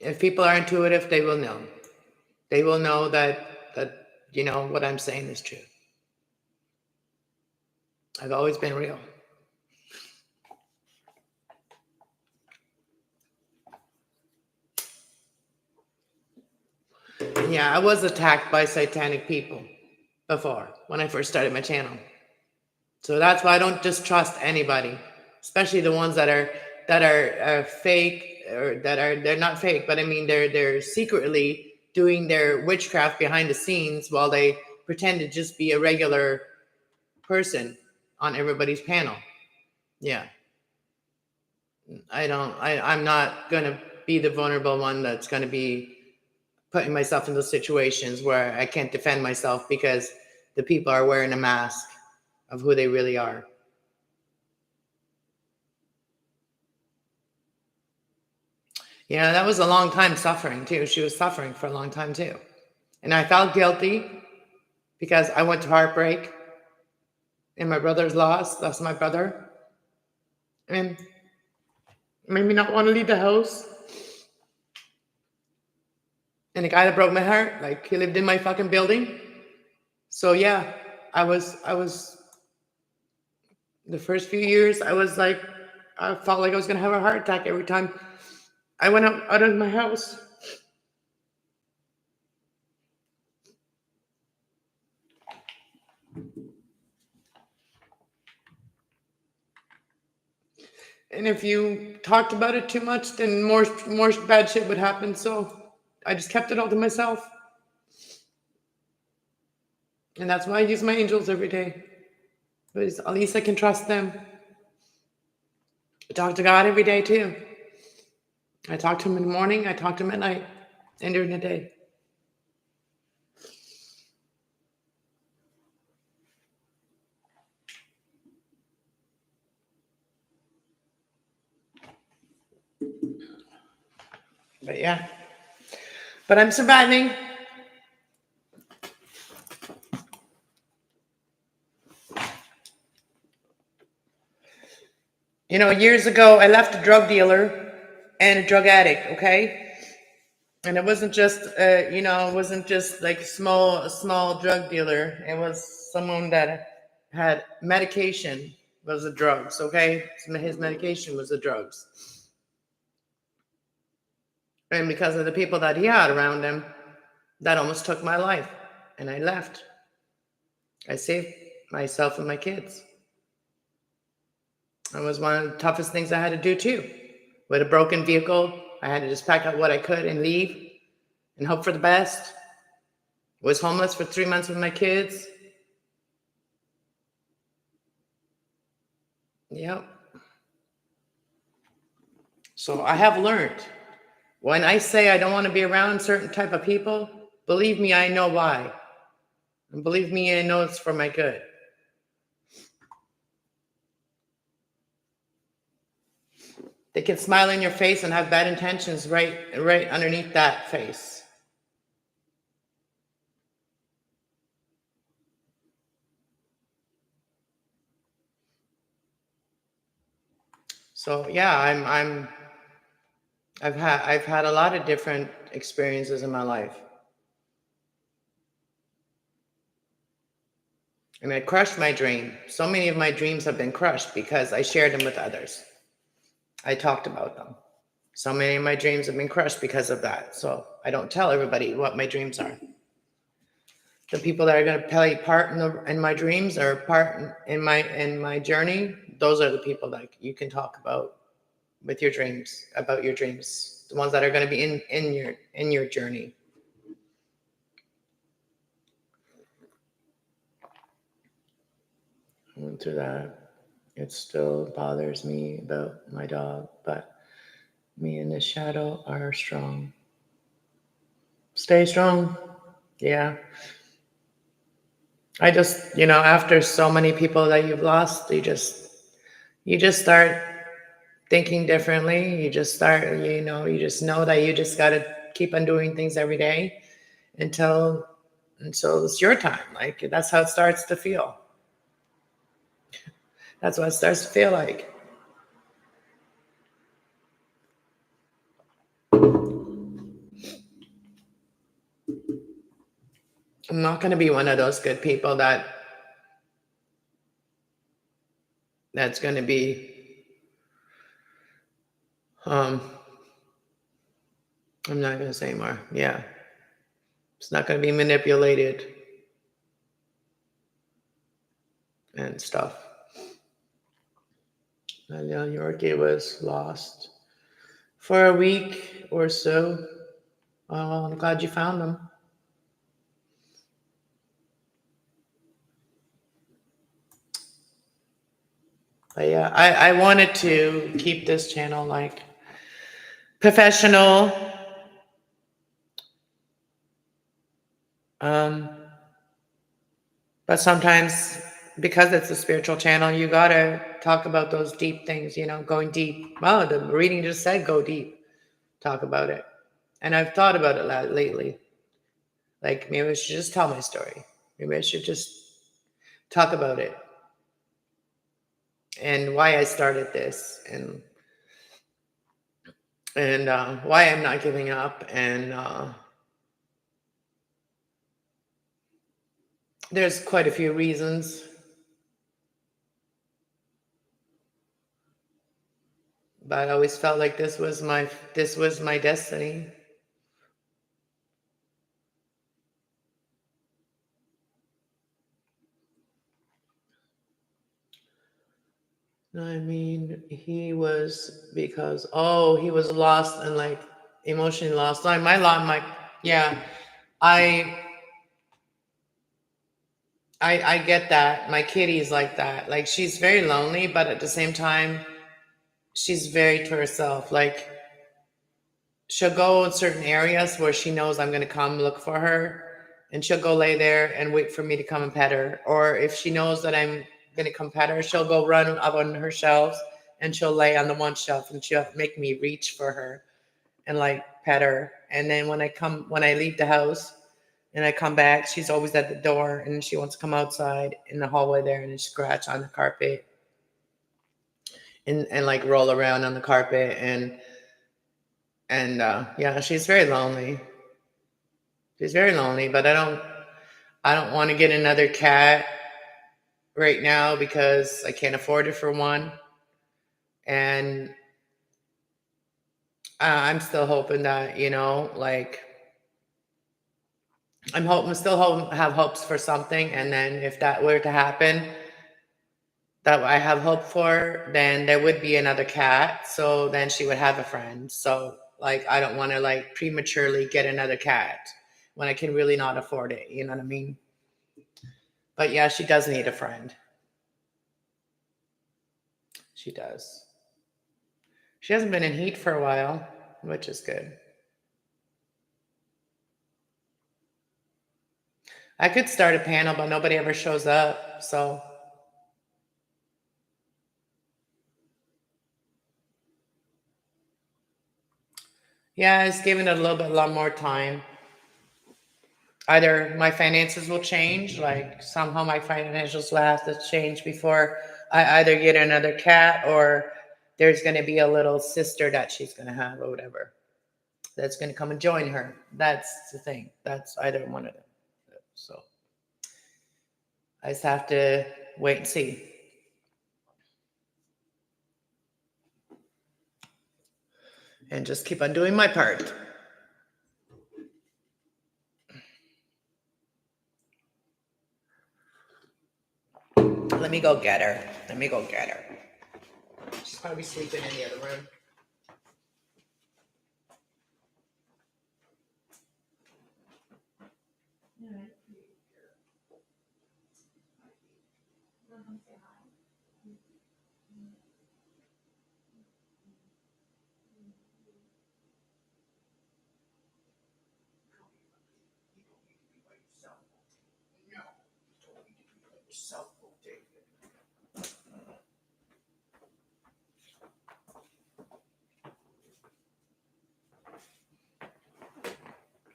If people are intuitive, they will know. They will know that what I'm saying is true. I've always been real. Yeah, I was attacked by satanic people before when I first started my channel. So that's why I don't just trust anybody, especially the ones that are fake, or they're not fake, but I mean they're secretly doing their witchcraft behind the scenes while they pretend to just be a regular person on everybody's panel. Yeah. I'm not going to be the vulnerable one that's going to be putting myself in those situations where I can't defend myself because the people are wearing a mask of who they really are. Yeah, that was a long time suffering too. She was suffering for a long time too. And I felt guilty because I went to heartbreak and my brother's lost my brother. And made me not want to leave the house. And the guy that broke my heart, like he lived in my fucking building. So yeah, I was the first few years, I was like, I felt like I was gonna have a heart attack every time I went out of my house. And if you talked about it too much, then more bad shit would happen. So I just kept it all to myself. And that's why I use my angels every day. Because at least I can trust them. I talk to God every day too. I talk to him in the morning, I talk to him at night, and during the day. But yeah. But I'm surviving. You know, years ago, I left a drug dealer and a drug addict, okay? And it wasn't just, it wasn't just like a small drug dealer. It was someone that had medication was the drugs, okay? His medication was the drugs. And because of the people that he had around him, that almost took my life. And I left. I saved myself and my kids. It was one of the toughest things I had to do too. With a broken vehicle, I had to just pack up what I could and leave and hope for the best. Was homeless for 3 months with my kids. Yep. So I have learned. When I say I don't want to be around certain type of people, believe me, I know why. And believe me, I know it's for my good. They can smile in your face and have bad intentions right underneath that face. So yeah, I've had a lot of different experiences in my life. And I crushed my dream. So many of my dreams have been crushed because I shared them with others. I talked about them. So many of my dreams have been crushed because of that. So I don't tell everybody what my dreams are. The people that are going to play part in my dreams or part in my journey, those are the people that you can talk about with your dreams, about your dreams. The ones that are going to be in your journey. Into that. It still bothers me about my dog, but me and the shadow are strong. Stay strong. Yeah. I just, after so many people that you've lost, you just start thinking differently. You just start, you just know that you just got to keep on doing things every day until it's your time. Like, that's how it starts to feel. That's what it starts to feel like. I'm not going to be one of those good people that's going to be, I'm not going to say more. Yeah. It's not going to be manipulated and stuff. And Yorkie was lost for a week or so. Oh, I'm glad you found them. But yeah, I wanted to keep this channel like professional. But sometimes, because it's a spiritual channel, you gotta talk about those deep things, going deep. Wow, the reading just said go deep. talk about it. And I've thought about it lately. Like, maybe I should just tell my story. Maybe I should just talk about it and why I started this, and why I'm not giving up. And there's quite a few reasons, but I always felt like this was my destiny. I mean, he was, because he was lost and like emotionally lost. Like yeah, I I get that. My kitty's like that. Like, she's very lonely, but at the same time, she's very to herself. Like, she'll go in certain areas where she knows I'm going to come look for her, and she'll go lay there and wait for me to come and pet her. Or if she knows that I'm going to come pet her, she'll go run up on her shelves, and she'll lay on the one shelf, and she'll make me reach for her and like pet her. And then when I leave the house and I come back, she's always at the door, and she wants to come outside in the hallway there and scratch on the carpet and like roll around on the carpet. And yeah, she's very lonely. She's very lonely, but I don't want to get another cat right now because I can't afford it, for one. And I'm still hoping that, like, have hopes for something. And then if that were to happen, that I have hope for, then there would be another cat. So then she would have a friend. So like, I don't want to like prematurely get another cat when I can really not afford it. You know what I mean? But yeah, she does need a friend. She does. She hasn't been in heat for a while, which is good. I could start a panel, but nobody ever shows up. So yeah, it's giving it a lot more time. Either my finances will change, like somehow my financials will have to change before I either get another cat, or there's going to be a little sister that she's going to have or whatever that's going to come and join her. That's the thing. That's either one of them. So I just have to wait and see. And just keep on doing my part. Let me go get her. She's probably sleeping in the other room.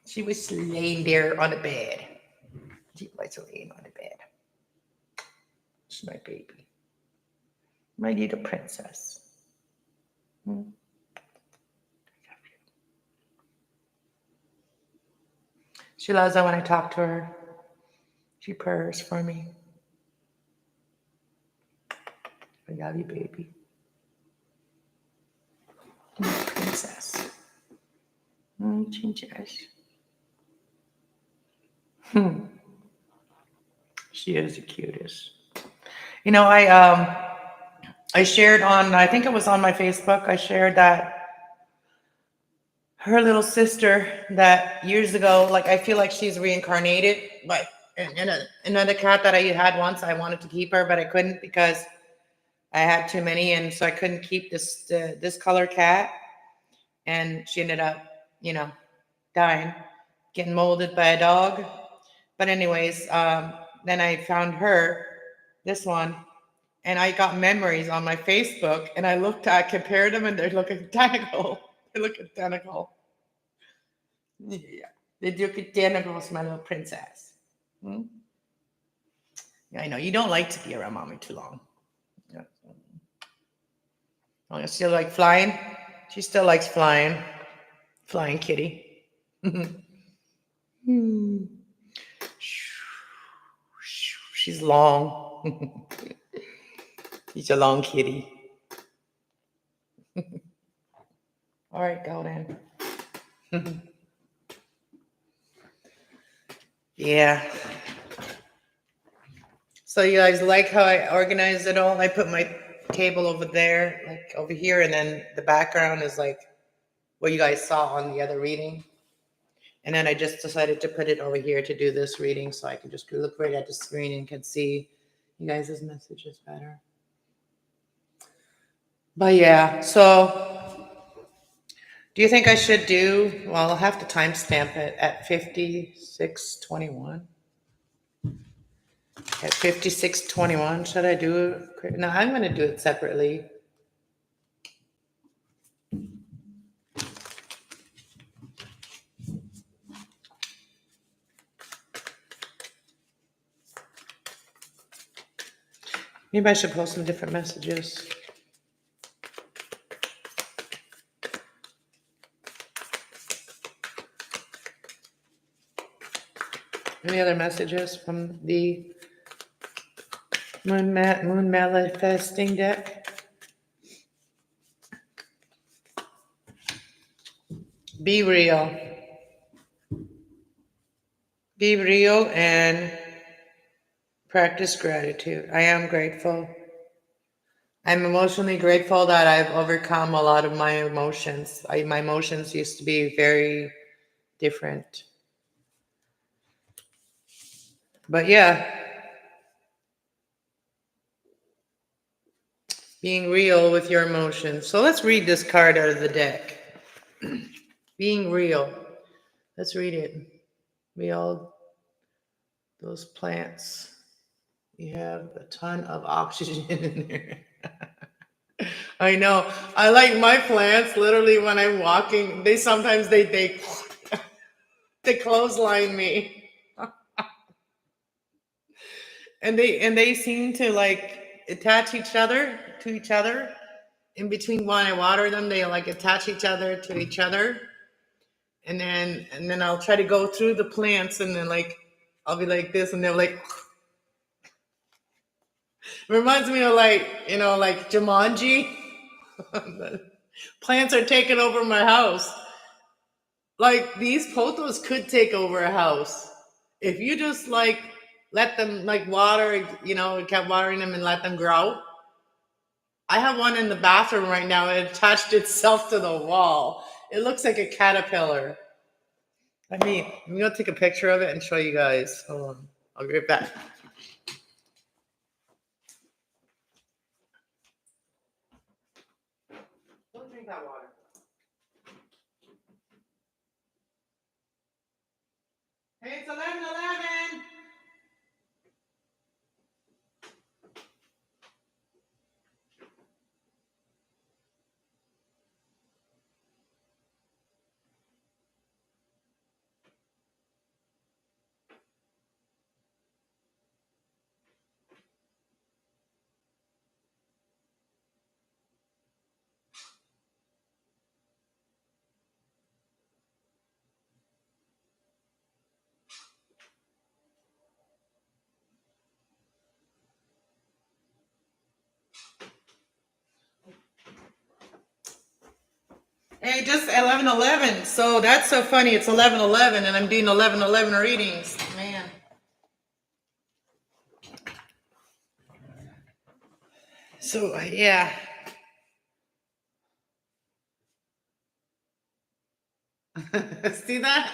She was laying there on the bed. She was laying on the bed. She's my baby. My little princess. She loves it when I talk to her. She purrs for me. I love you, baby. My princess. Princess. She is the cutest. I shared on, I think it was on my Facebook, I shared that her little sister that years ago, like, I feel like she's reincarnated, but another cat that I had once, I wanted to keep her, but I couldn't because I had too many, and so I couldn't keep this color cat, and she ended up, dying, getting molded by a dog. But anyways, then I found this one, and I got memories on my Facebook, and I compared them, and they're looking identical. They look identical. Yeah, they look identical as my little princess. Hmm? Yeah, I know you don't like to be around mommy too long. Yeah. Oh, you still like flying? She still likes flying. Flying kitty. Hmm. She's long. She's a long kitty. All right, go then. Yeah. So you guys like how I organized it all? I put my table over there, like over here, and then the background is like what you guys saw on the other reading. And then I just decided to put it over here to do this reading so I can just look right at the screen and can see you guys' messages better. But yeah, so do you think I should do, well, I'll have to timestamp it at 56:21. At 56:21, should I do it? No, I'm going to do it separately. Maybe I should post some different messages. Any other messages from the Moon Manifesting deck? Be real. Be real and practice gratitude. I am grateful. I'm emotionally grateful that I've overcome a lot of my emotions. My emotions used to be very different. But yeah, being real with your emotions. So let's read this card out of the deck. Being real. Let's read it. We all, those plants, you have a ton of oxygen in there. I know. I like my plants. Literally, when I'm walking, they sometimes they they clothesline me, and they seem to like attach each other to each other. In between when I water them, they like attach each other to each other, and then I'll try to go through the plants, and then like I'll be like this, and they're like. Reminds me of like like Jumanji. The plants are taking over my house. Like these pothos could take over a house if you just like let them like water. Kept watering them and let them grow. I have one in the bathroom right now. It attached itself to the wall. It looks like a caterpillar. I'm gonna take a picture of it and show you guys. Hold on, I'll be right back. Don't drink that water. Hey, it's 11:11. Hey, just 11:11. So that's so funny. It's 11:11, and I'm doing 11:11 readings. Man. So yeah. See that?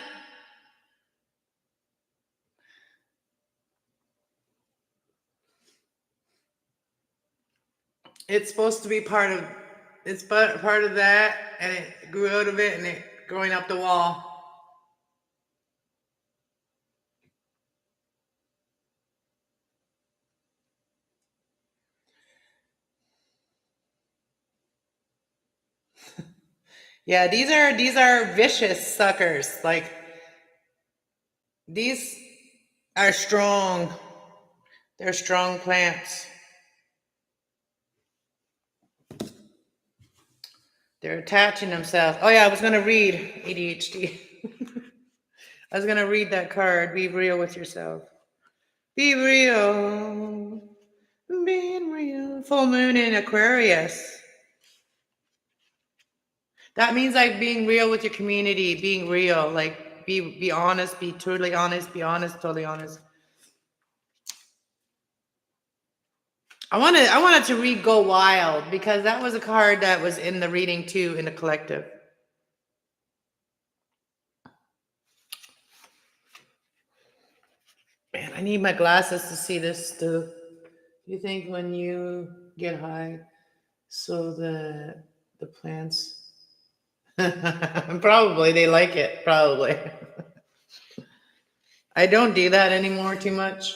It's supposed to be part of. It's part of that, and it grew out of it, and it going up the wall. Yeah, these are vicious suckers. Like, these are strong. They're strong plants. They're attaching themselves. Oh yeah, I was gonna read ADHD. I was gonna read that card. Be real with yourself. Be real. Being real. Full moon in Aquarius. That means like being real with your community, being real, like be honest, be totally honest, be honest, totally honest. I wanted to read Go Wild because that was a card that was in the reading too in the collective. Man, I need my glasses to see this too. You think when you get high, so the plants probably they like it, probably. I don't do that anymore too much.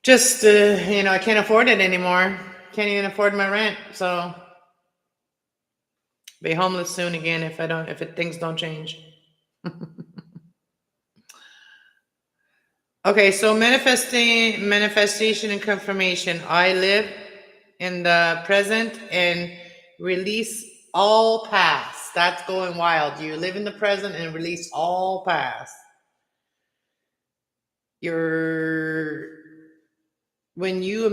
Just I can't afford it anymore. Can't even afford my rent, so be homeless soon again if things don't change. Okay, so manifestation and confirmation. I live in the present and release all past. That's going wild. You live in the present and release all past. When you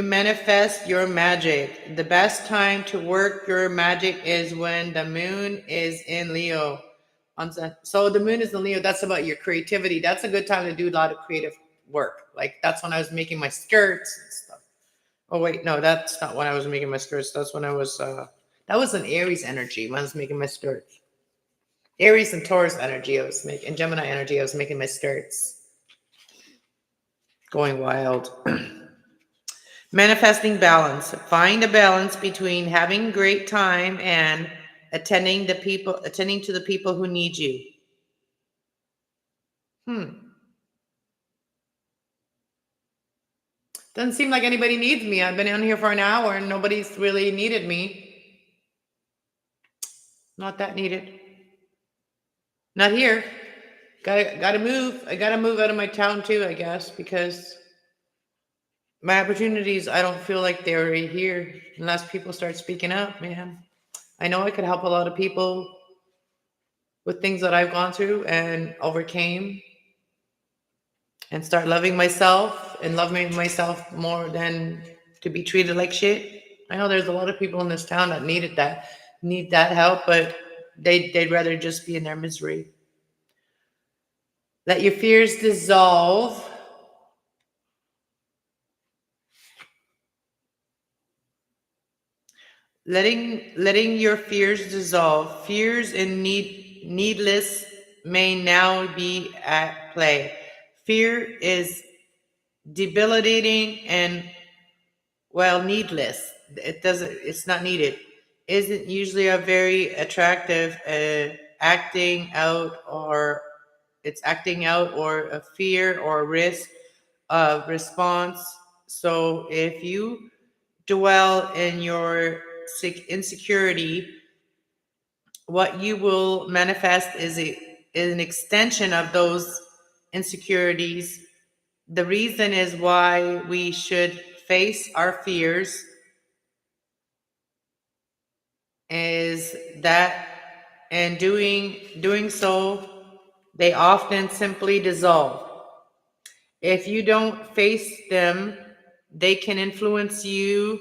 manifest your magic, the best time to work your magic is when the moon is in Leo. So the moon is in Leo. That's about your creativity. That's a good time to do a lot of creative work. Like that's when I was making my skirts and stuff. Oh wait, no, that's not when I was making my skirts. That's when I was that was an Aries energy when I was making my skirts. Aries and Taurus energy I was making, and Gemini energy I was making my skirts. Going wild. Manifesting balance. Find a balance between having great time and attending to the people who need you. Doesn't seem like anybody needs me. I've been on here for an hour and nobody's really needed me. Not that needed. Not here. Gotta move. I gotta move out of my town too, I guess, because my opportunities, I don't feel like they're right here unless people start speaking up, man. I know I could help a lot of people with things that I've gone through and overcame, and start loving myself and loving myself more than to be treated like shit. I know there's a lot of people in this town that need that help, but they'd rather just be in their misery. Let your fears dissolve. Letting your fears dissolve. Fears and needless may now be at play. Fear is debilitating and needless. It's not needed. Isn't usually a very attractive acting out or a fear or risk of response. So if you dwell in your insecurity, what you will manifest is an extension of those insecurities. The reason is why we should face our fears is that, and doing so, they often simply dissolve. If you don't face them, they can influence you.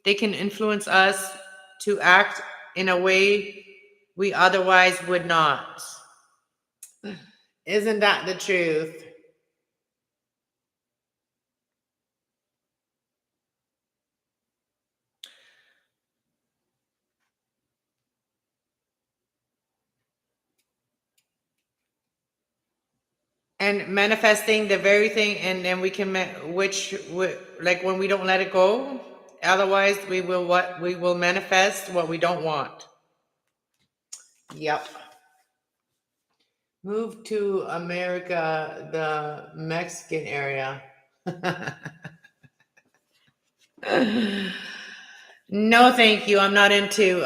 They can influence us to act in a way we otherwise would not. Isn't that the truth? And manifesting the very thing, and then we can like when we don't let it go, otherwise we will manifest what we don't want. Yep. Move to America, the Mexican area. No, thank you. I'm not into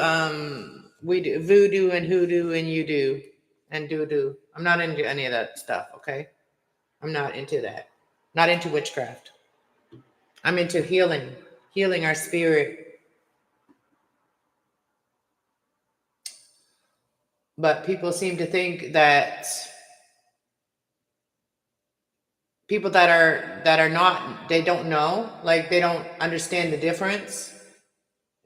we do voodoo and hoodoo and you do and doo doo. I'm not into any of that stuff. Okay, I'm not into that. Not into witchcraft. I'm into healing, healing our spirit. But people seem to think that people that are not, they don't know, like they don't understand the difference.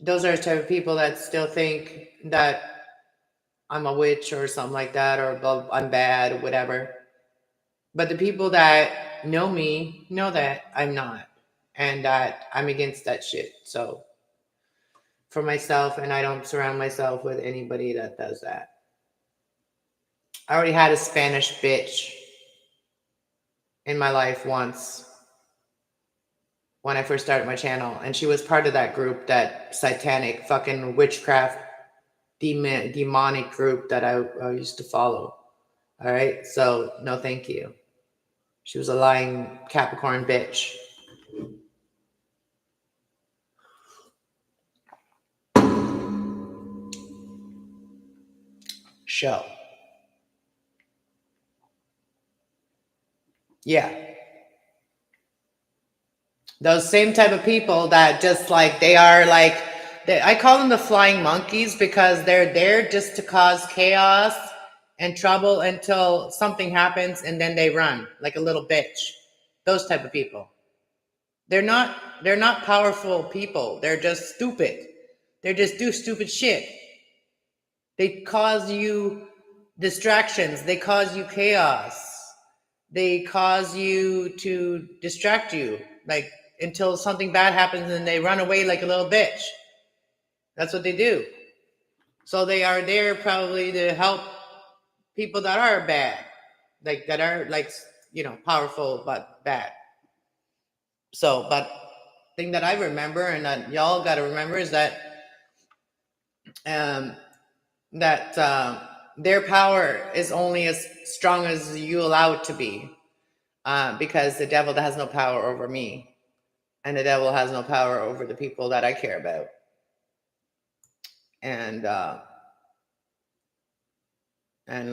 Those are the type of people that still think that I'm a witch or something like that, or I'm bad or whatever. But the people that know me know that I'm not, and that I'm against that shit. So for myself, and I don't surround myself with anybody that does that. I already had a Spanish bitch in my life once when I first started my channel, and she was part of that group, that satanic fucking witchcraft demonic group that I used to follow. All right, so no, thank you. She was a lying Capricorn bitch. Show. Yeah. Those same type of people that just like, they are like, I call them the flying monkeys, because they're there just to cause chaos and trouble until something happens, and then they run like a little bitch. Those type of people. They're not powerful people. They're just stupid. They just do stupid shit. They cause you distractions. They cause you chaos. They cause you to distract you, like until something bad happens, and they run away like a little bitch. That's what they do. So they are there probably to help people that are bad, like that are like, powerful but bad. So, but thing that I remember, and that y'all got to remember, is that um, that their power is only as strong as you allow it to be, because the devil has no power over me, and the devil has no power over the people that I care about. And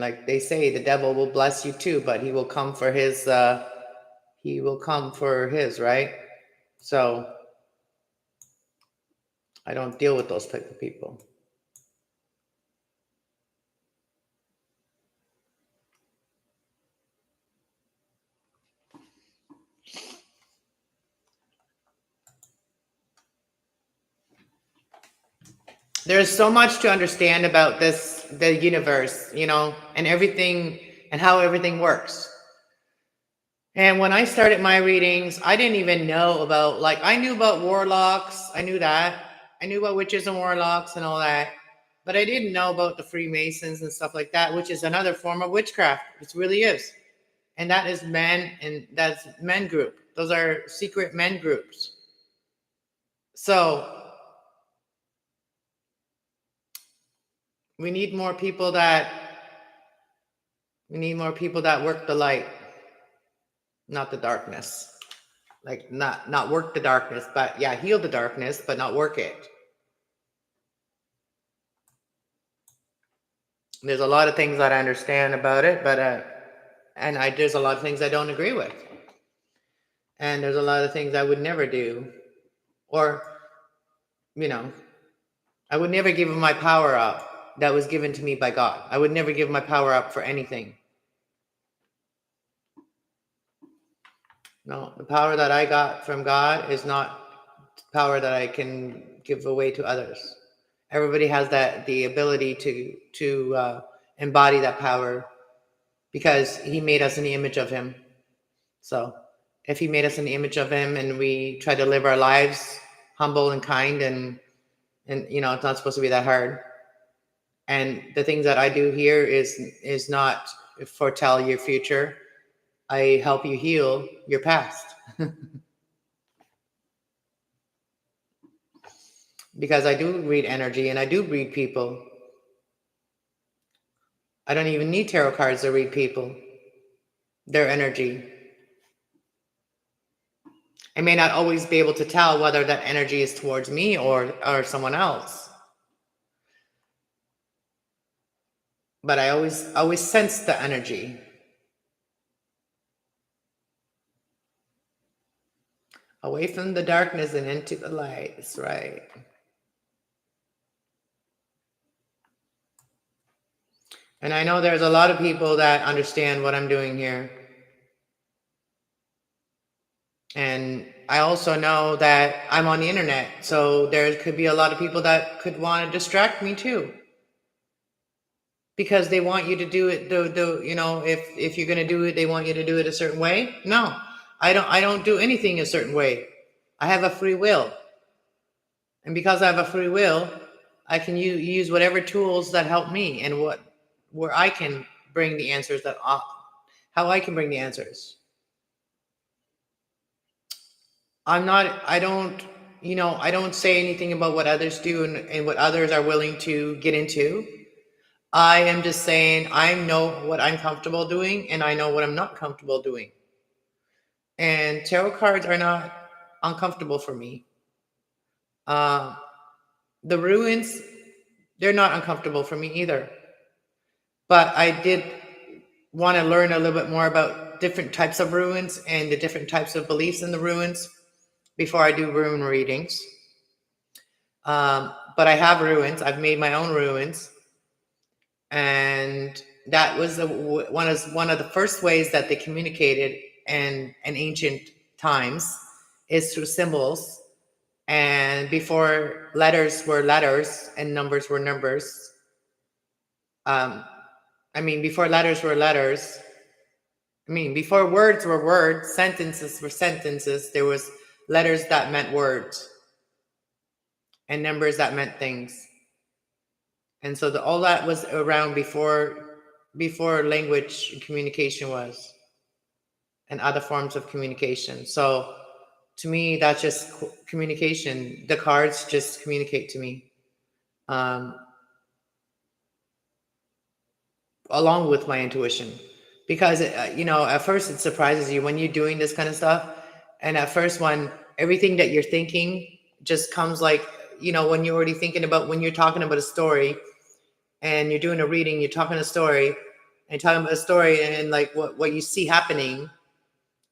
like they say, the devil will bless you too, but he will come for his. Right. So I don't deal with those type of people. There's so much to understand about the universe, and everything, and how everything works. And when I started my readings, I didn't even know about, like, I knew about warlocks. I knew that. I knew about witches and warlocks and all that. But I didn't know about the Freemasons and stuff like that, which is another form of witchcraft. It really is. And that is men, and that's men group. Those are secret men groups. So we need more people that work the light, not the darkness. Like, not work the darkness, but yeah, heal the darkness, but not work it. There's a lot of things that I understand about it, but there's a lot of things I don't agree with, and there's a lot of things I would never do, or I would never give my power up that was given to me by God. I would never give my power up for anything. No, the power that I got from God is not power that I can give away to others. Everybody has the ability to embody that power, because He made us in the image of Him. So if He made us in the image of Him, and we try to live our lives humble and kind, and it's not supposed to be that hard. And the things that I do here is not foretell your future. I help you heal your past. Because I do read energy, and I do read people. I don't even need tarot cards to read people, their energy. I may not always be able to tell whether that energy is towards me or someone else. But I always sense the energy. Away from the darkness and into the light. That's right. And I know there's a lot of people that understand what I'm doing here. And I also know that I'm on the internet, so there could be a lot of people that could want to distract me too. Because they want you to do it if you're going to do it, they want you to do it a certain way. No, I don't do anything a certain way. I have a free will. And because I have a free will, I can use whatever tools that help me and where I can bring the answers how I can bring the answers. I don't say anything about what others do and what others are willing to get into. I am just saying I know what I'm comfortable doing and I know what I'm not comfortable doing. And tarot cards are not uncomfortable for me. The ruins, they're not uncomfortable for me either. But I did want to learn a little bit more about different types of ruins and the different types of beliefs in the ruins before I do ruin readings. But I have ruins. I've made my own ruins. And that was one of the first ways that they communicated in ancient times is through symbols. And before letters were letters and numbers were numbers. Before letters were letters. Before words were words, sentences were sentences. There was letters that meant words and numbers that meant things. And so all that was around before language and communication was, and other forms of communication. So to me, that's just communication. The cards just communicate to me, along with my intuition. Because, at first it surprises you when you're doing this kind of stuff. And at first, when everything that you're thinking just comes like, when you're already thinking about, when you're talking about a story and you're doing a reading, you're talking a story and talking about a story and like what you see happening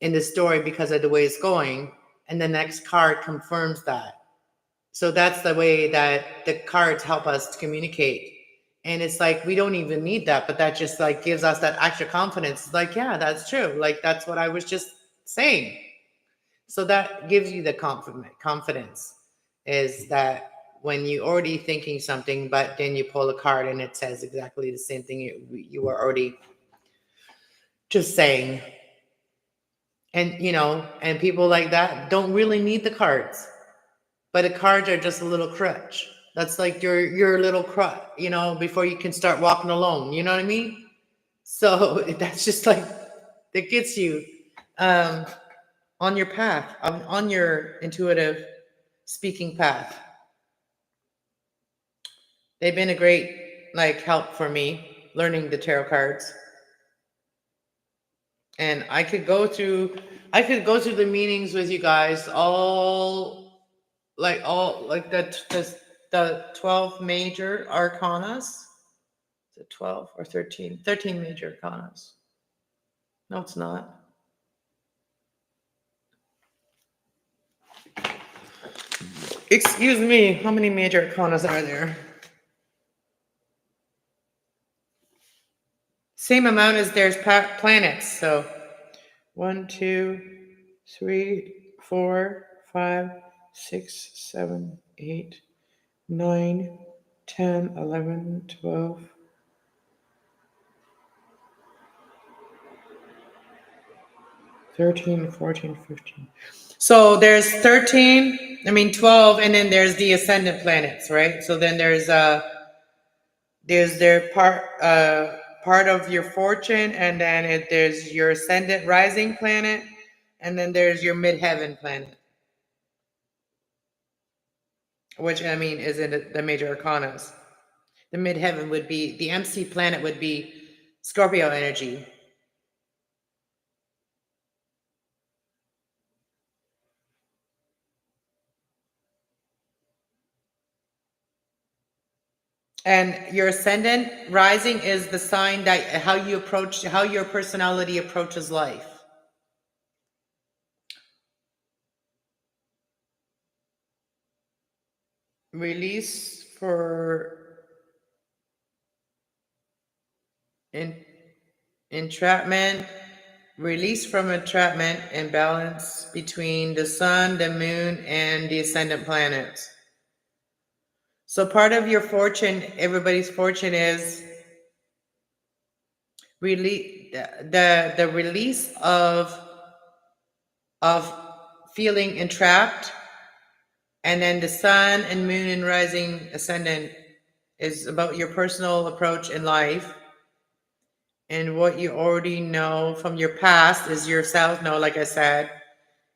in the story because of the way it's going. And the next card confirms that. So that's the way that the cards help us to communicate. And it's like, we don't even need that, but that just like gives us that extra confidence. It's like, yeah, that's true. Like, that's what I was just saying. So that gives you the confidence is that when you're already thinking something, but then you pull a card and it says exactly the same thing you were already just saying. And, and people like that don't really need the cards, but the cards are just a little crutch. That's like your little crutch, before you can start walking alone. You know what I mean? So that's just like, that gets you on your path, on your intuitive speaking path. They've been a great help for me learning the tarot cards. And I could go through the meanings with you guys, all the 12 major arcanas. Is it 12 or 13? 13 major arcanas. No, it's not. Excuse me, how many major arcanas are there? Same amount as there's planets. So 1, 2, 3, 4, 5, 6, 7, 8, 9, 10, 11, 12. 13, 14, 15. So there's 12, and then there's the ascendant planets, right? So then there's their part of your fortune, and then there's your ascendant rising planet, and then there's your midheaven planet, which is in the major arcanas. The midheaven would be, the MC planet would be Scorpio energy. And your ascendant rising is the sign that how your personality approaches life. Release for entrapment, release from entrapment and balance between the sun, the moon, and the ascendant planets. So part of your fortune, everybody's fortune, is really the release of feeling entrapped, and then the sun and moon and rising ascendant is about your personal approach in life, and what you already know from your past is your self know, like I said,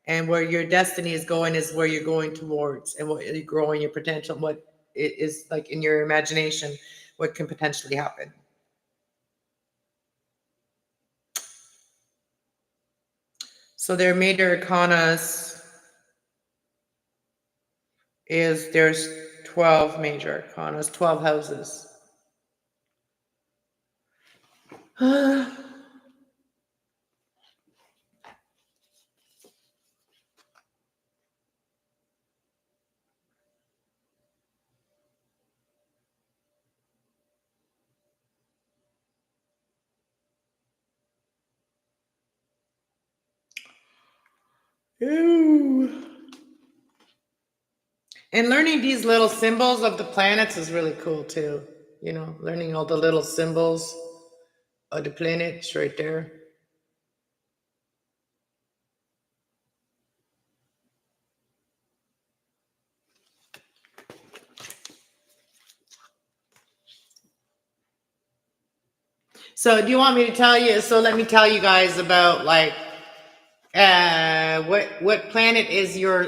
and where your destiny is going is where you're going towards, and what you're growing your potential, what it is like in your imagination, what can potentially happen. So their major arcanas is there's 12 major arcanas, 12 houses. Ooh. And learning these little symbols of the planets is really cool too. You know, learning all the little symbols of the planets right there. So do you want me to tell you? So let me tell you guys about like what planet is your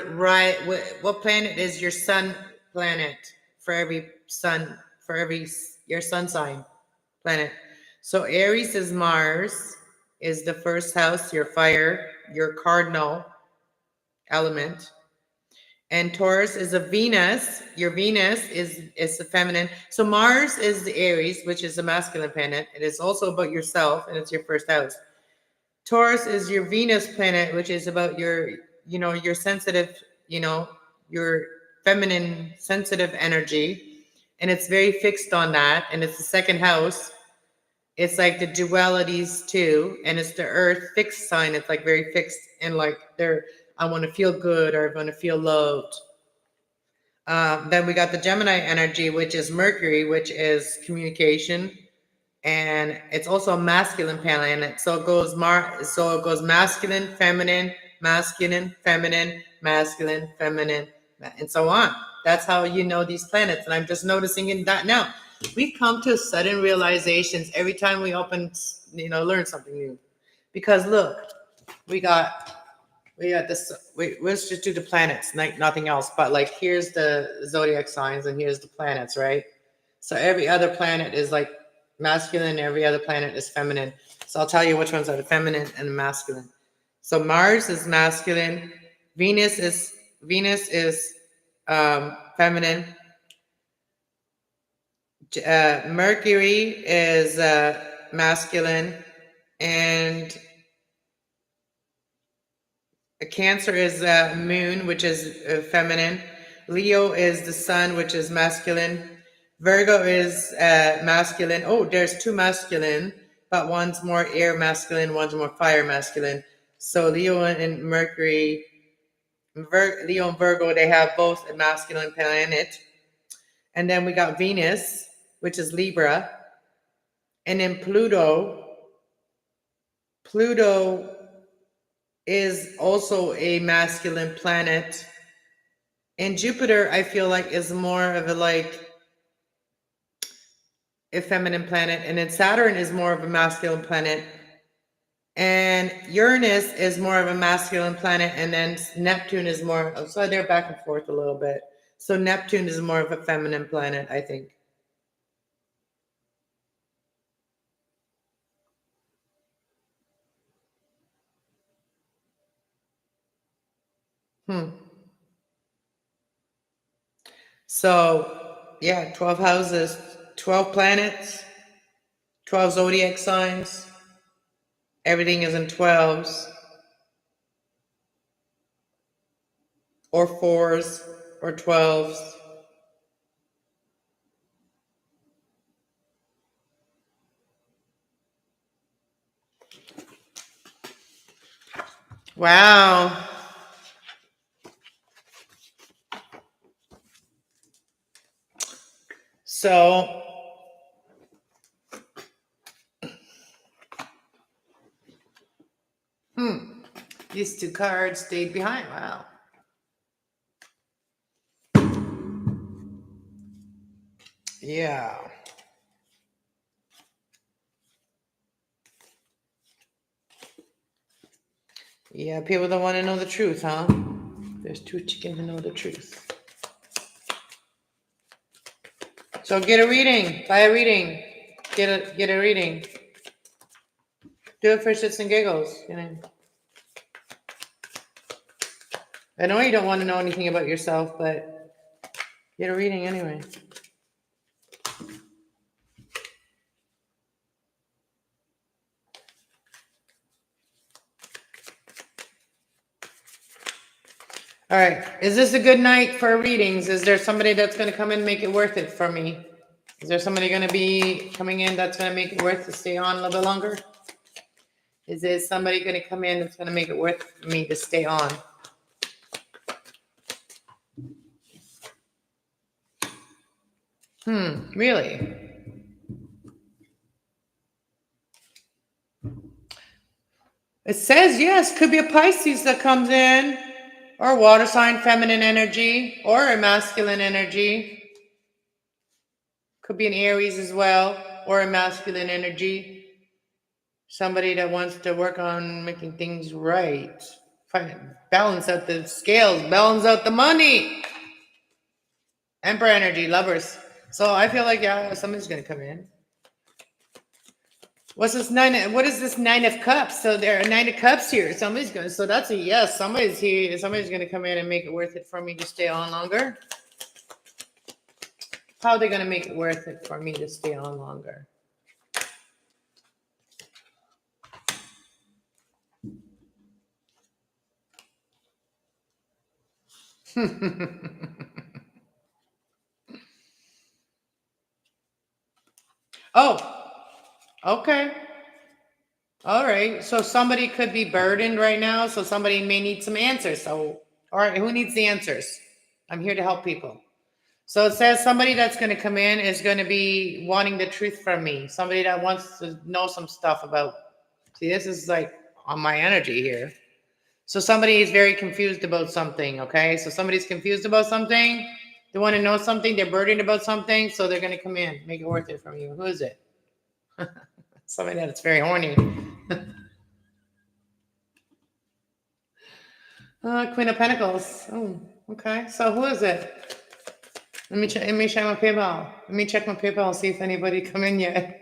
what planet is your sun planet for every sun, for every your sun sign planet. So Aries is Mars, is the first house, your fire, your cardinal element. And Taurus is a Venus. Your Venus is the feminine. So Mars is the Aries, which is the masculine planet. It is also about yourself, and it's your first house. Taurus is your Venus planet, which is about your, you know, your sensitive, you know, your feminine sensitive energy. And it's very fixed on that. And it's the second house. It's like the dualities too. And it's the earth fixed sign. It's like very fixed and like I want to feel good, or I want to feel loved. Then we got the Gemini energy, which is Mercury, which is communication, and it's also a masculine planet. So it goes masculine, feminine, masculine, feminine, masculine, feminine, and so on. That's how you know these planets. And I'm just noticing in that now. We come to sudden realizations every time we learn something new. Because look, we got this. Let's just do the planets, like nothing else. But like, here's the zodiac signs, and here's the planets, right? So every other planet is like masculine, every other planet is feminine. So I'll tell you which ones are the feminine and the masculine. So Mars is masculine, Venus is feminine, Mercury is masculine, and Cancer is moon, which is feminine. Leo is the sun, which is masculine. Virgo is masculine. Oh, there's two masculine, but one's more air masculine, one's more fire masculine. So Leo and Mercury, Leo and Virgo, they have both a masculine planet. And then we got Venus, which is Libra. And then Pluto is also a masculine planet. And Jupiter, I feel like, is more of a feminine planet. And then Saturn is more of a masculine planet. And Uranus is more of a masculine planet. And then Neptune is more, so they're back and forth a little bit. So Neptune is more of a feminine planet, I think. So, yeah, 12 houses. 12 planets, 12 zodiac signs. Everything is in 12s or 4s or 12s. Wow. So these two cards stayed behind. Wow. Yeah. Yeah, people don't want to know the truth, huh? There's too chicken to know the truth. So get a reading. Buy a reading. Get a reading. Do it for shits and giggles. You know. I know you don't want to know anything about yourself, but get a reading anyway. All right. Is this a good night for readings? Is there somebody that's going to come in and make it worth it for me? Is there somebody going to be coming in that's going to make it worth to stay on a little bit longer? Is there somebody going to come in that's going to make it worth me to stay on? Really? It says yes, could be a Pisces that comes in, or a water sign, feminine energy, or a masculine energy. Could be an Aries as well, or a masculine energy. Somebody that wants to work on making things right. Balance out the scales, balance out the money. Emperor energy, lovers. So I feel like, yeah, somebody's going to come in. What is this 9 of cups? So there are 9 of cups here. Somebody's going to, so that's a yes. Somebody's here. Somebody's going to come in and make it worth it for me to stay on longer. How are they going to make it worth it for me to stay on longer? Oh, okay. All right. So somebody could be burdened right now. So somebody may need some answers. So, all right, who needs the answers? I'm here to help people. So it says somebody that's going to come in is going to be wanting the truth from me. Somebody that wants to know some stuff about. See, this is like on my energy here. So somebody is very confused about something, okay? So somebody's confused about something. They want to know something. They're burdened about something. So they're going to come in, make it worth it from you. Who is it? Somebody that's very horny. Queen of Pentacles. Oh, okay. So who is it? Let me check my PayPal. Let me check my PayPal and see if anybody come in yet.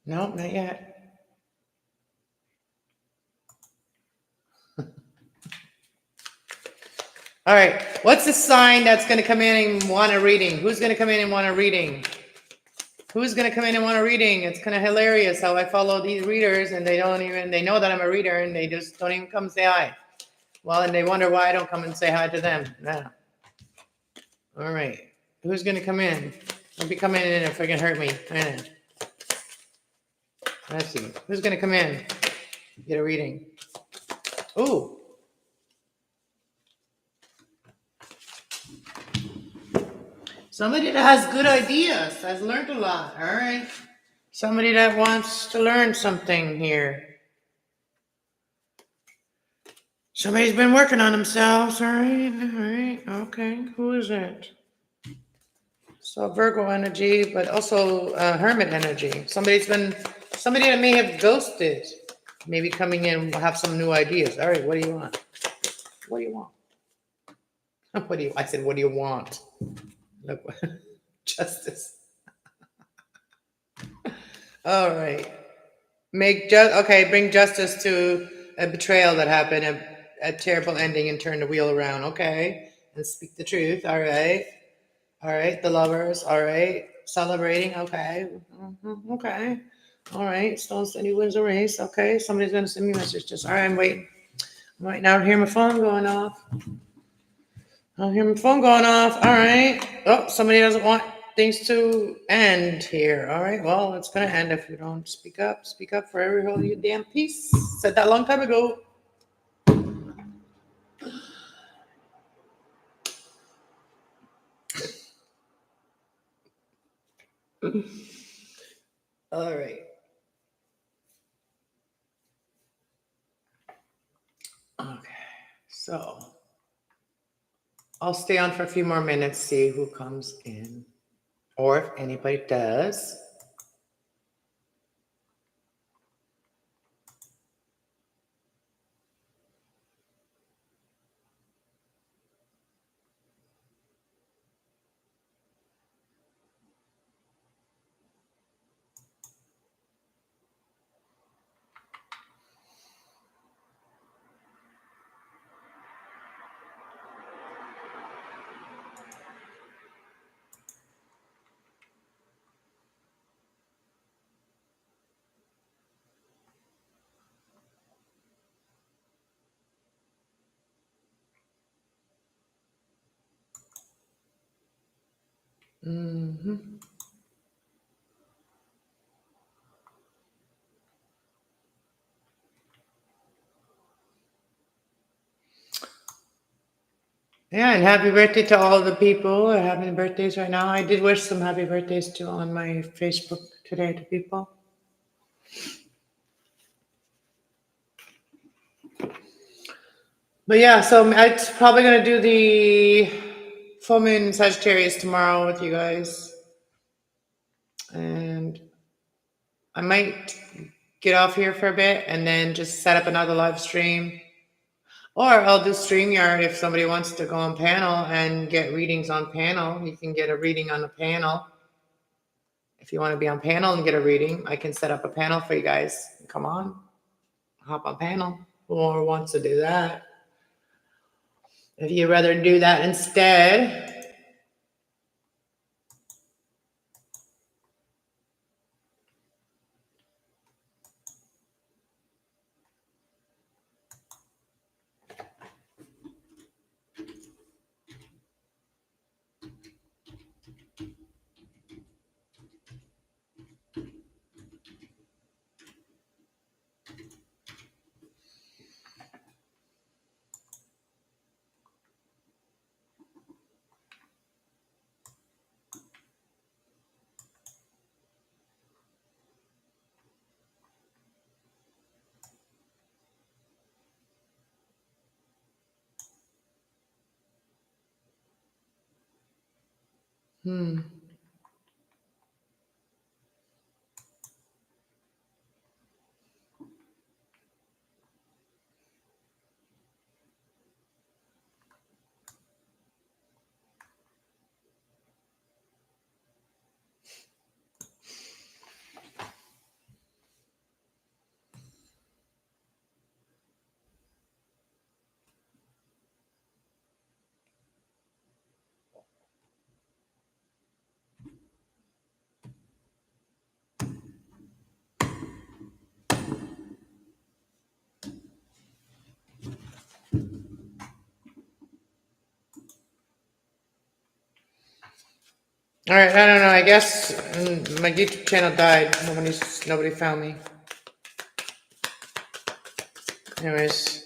No, not yet. All right. What's the sign that's going to come in and want a reading? Who's going to come in and want a reading? Who's going to come in and want a reading? It's kind of hilarious how I follow these readers and they know that I'm a reader and they just don't even come say hi. Well, and they wonder why I don't come and say hi to them. Yeah. All right. Who's going to come in? Don't be coming in if it can hurt me. Let's see. Who's going to come in? Get a reading. Ooh. Somebody that has good ideas, has learned a lot. All right. Somebody that wants to learn something here. Somebody's been working on themselves. All right. Okay. Who is it? So Virgo energy, but also Hermit energy. Somebody that may have ghosted, maybe coming in will have some new ideas. All right. What do you want? What do you want? I said, what do you want? Look, justice. All right. bring justice to a betrayal that happened, a terrible ending, and turn the wheel around. Okay, and speak the truth. All right, the lovers. All right, celebrating. Okay, okay, all right. Stone said he wins a race. Okay, somebody's gonna send me messages. All right, I'm waiting. Right now, I hear my phone going off. I hear my phone going off. All right. Oh, somebody doesn't want things to end here. All right. Well, it's going to end if you don't speak up. Speak up for every whole you damn piece. Said that a long time ago. All right. Okay. So I'll stay on for a few more minutes, see who comes in, or if anybody does. Mm-hmm. Yeah, and happy birthday to all the people who are having birthdays right now. I did wish some happy birthdays to on my Facebook today to people. But yeah, so I'm probably gonna do the full moon Sagittarius tomorrow with you guys, and I might get off here for a bit and then just set up another live stream, or I'll do StreamYard if somebody wants to go on panel and get readings on panel. You can get a reading on the panel. If you want to be on panel and get a reading, I can set up a panel for you guys. Come on, hop on panel. Who wants to do that? If you'd rather do that instead. All right, I don't know. I guess my YouTube channel died. Nobody found me. Anyways.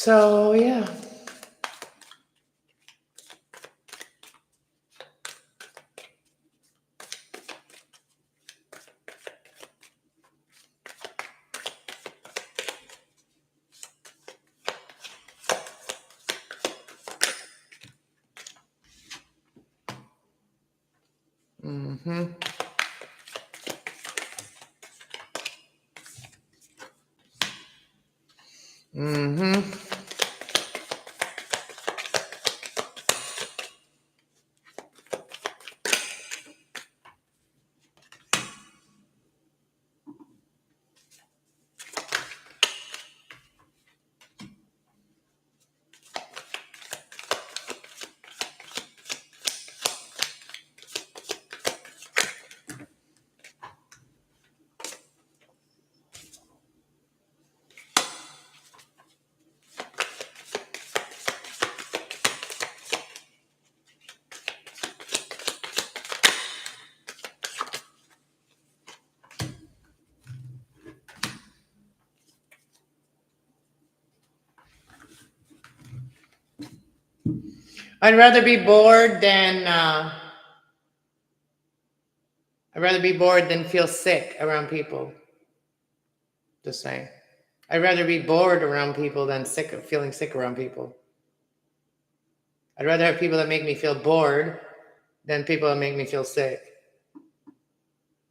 So, yeah. Mm-hmm. Mm-hmm. I'd rather be bored than feel sick around people. Just saying. I'd rather be bored around people than feeling sick around people. I'd rather have people that make me feel bored than people that make me feel sick.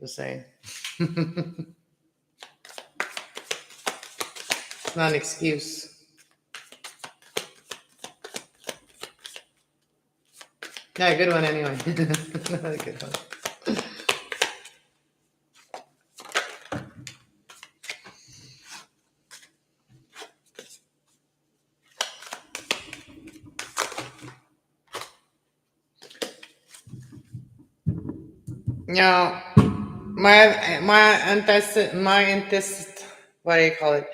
Just saying. It's not an excuse. Yeah, good one anyway. Not a good one. Yeah, what do you call it?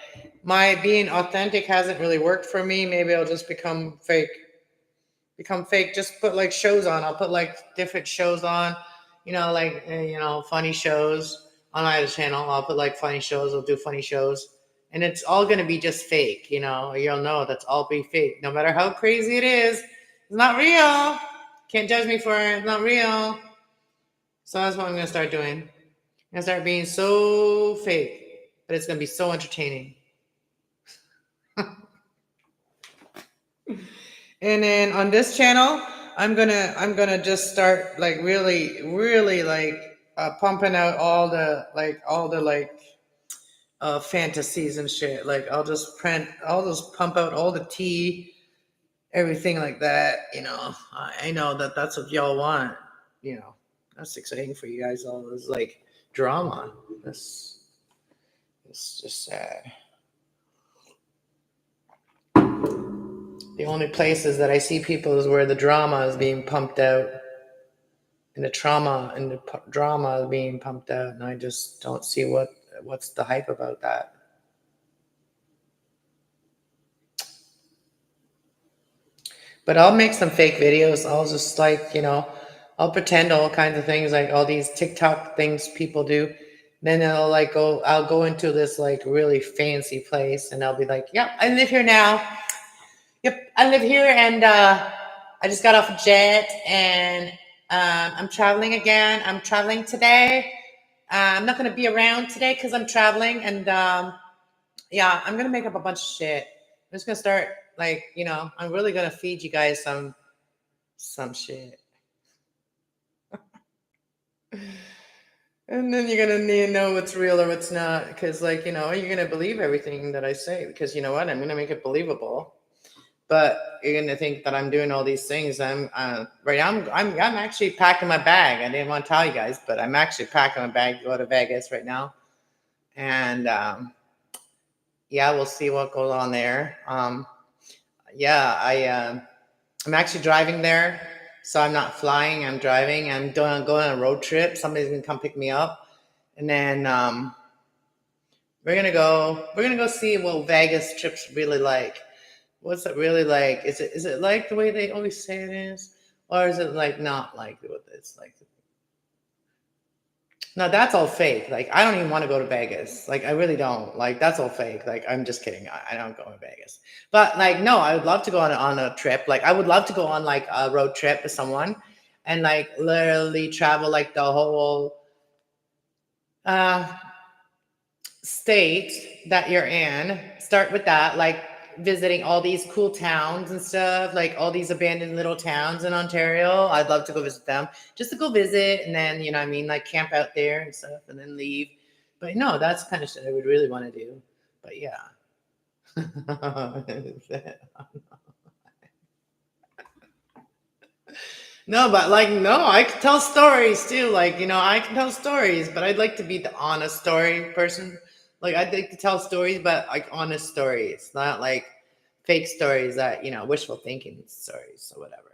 My being authentic hasn't really worked for me. Maybe I'll just become fake. Just put like shows on. I'll put like different shows on, like funny shows on my other channel. I'll put like funny shows. I'll do funny shows, and it's all gonna be just fake. You'll know that's all be fake. No matter how crazy it is, it's not real. Can't judge me for it. It's not real. So that's what I'm gonna start doing. I'm gonna start being so fake, but it's gonna be so entertaining. And then on this channel, I'm gonna just start like really like pumping out all the fantasies and shit. Like I'll just pump out all the tea, everything like that. I know that's what y'all want. That's exciting for you guys. All this like drama. It's just sad. The only places that I see people is where the drama is being pumped out, and the trauma and the drama is being pumped out, and I just don't see what's the hype about that. But I'll make some fake videos. I'll just I'll pretend all kinds of things, like all these TikTok things people do. Then I'll go into this like really fancy place, and I'll be like, "Yep, I live here now. Yep, I live here, and I just got off a jet, and I'm traveling again. I'm traveling today. I'm not going to be around today because I'm traveling, and yeah, I'm going to make up a bunch of shit. I'm just going to start I'm really going to feed you guys some shit. And then you're going to need to know what's real or what's not, because you're going to believe everything that I say, because you know what? I'm going to make it believable. But you're gonna think that I'm doing all these things. I'm actually packing my bag. I didn't want to tell you guys, but I'm actually packing my bag to go to Vegas right now. And yeah, we'll see what goes on there. I'm actually driving there, so I'm not flying. I'm driving. I'm going on a road trip. Somebody's gonna come pick me up, and then we're gonna go see what Vegas trips really like. What's it really like? Is it like the way they always say it is? Or is it like not like what it's like? No, that's all fake. Like, I don't even want to go to Vegas. Like, I really don't. Like, that's all fake. Like, I'm just kidding. I don't go to Vegas. But like, no, I would love to go on a trip. Like, I would love to go on like a road trip with someone and like literally travel like the whole uh state that you're in. Start with that, like visiting all these cool towns and stuff, like all these abandoned little towns in Ontario. I'd love to go visit them, just to go visit, and then you know what I mean, like camp out there and stuff, and then leave. But no, that's the kind of shit I would really want to do. But yeah. No, but like, no, I can tell stories too. Like, you know, I can tell stories, but I'd like to be the honest story person. Like, I'd like to tell stories, but like honest stories, not like fake stories that, you know, wishful thinking stories or whatever.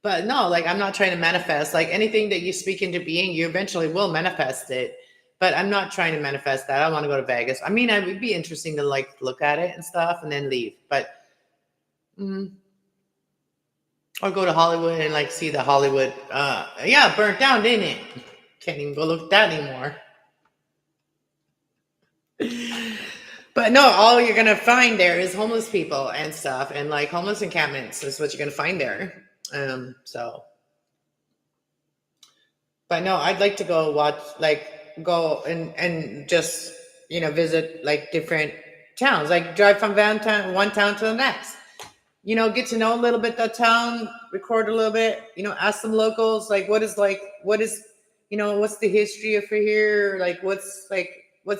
But no, like, I'm not trying to manifest. Like, anything that you speak into being, you eventually will manifest it. But I'm not trying to manifest that. I want to go to Vegas. I mean, it would be interesting to like look at it and stuff and then leave. But, mm, or go to Hollywood and like see the Hollywood. Yeah, burnt down, didn't it? Can't even go look at that anymore. But no, all you're gonna find there is homeless people and stuff, and like homeless encampments is what you're gonna find there. So, but no, I'd like to go watch, like, go and just you know visit like different towns, like drive from one town to the next. You know, get to know a little bit that town, record a little bit, you know, ask some locals, what is, you know, what's the history of here? What's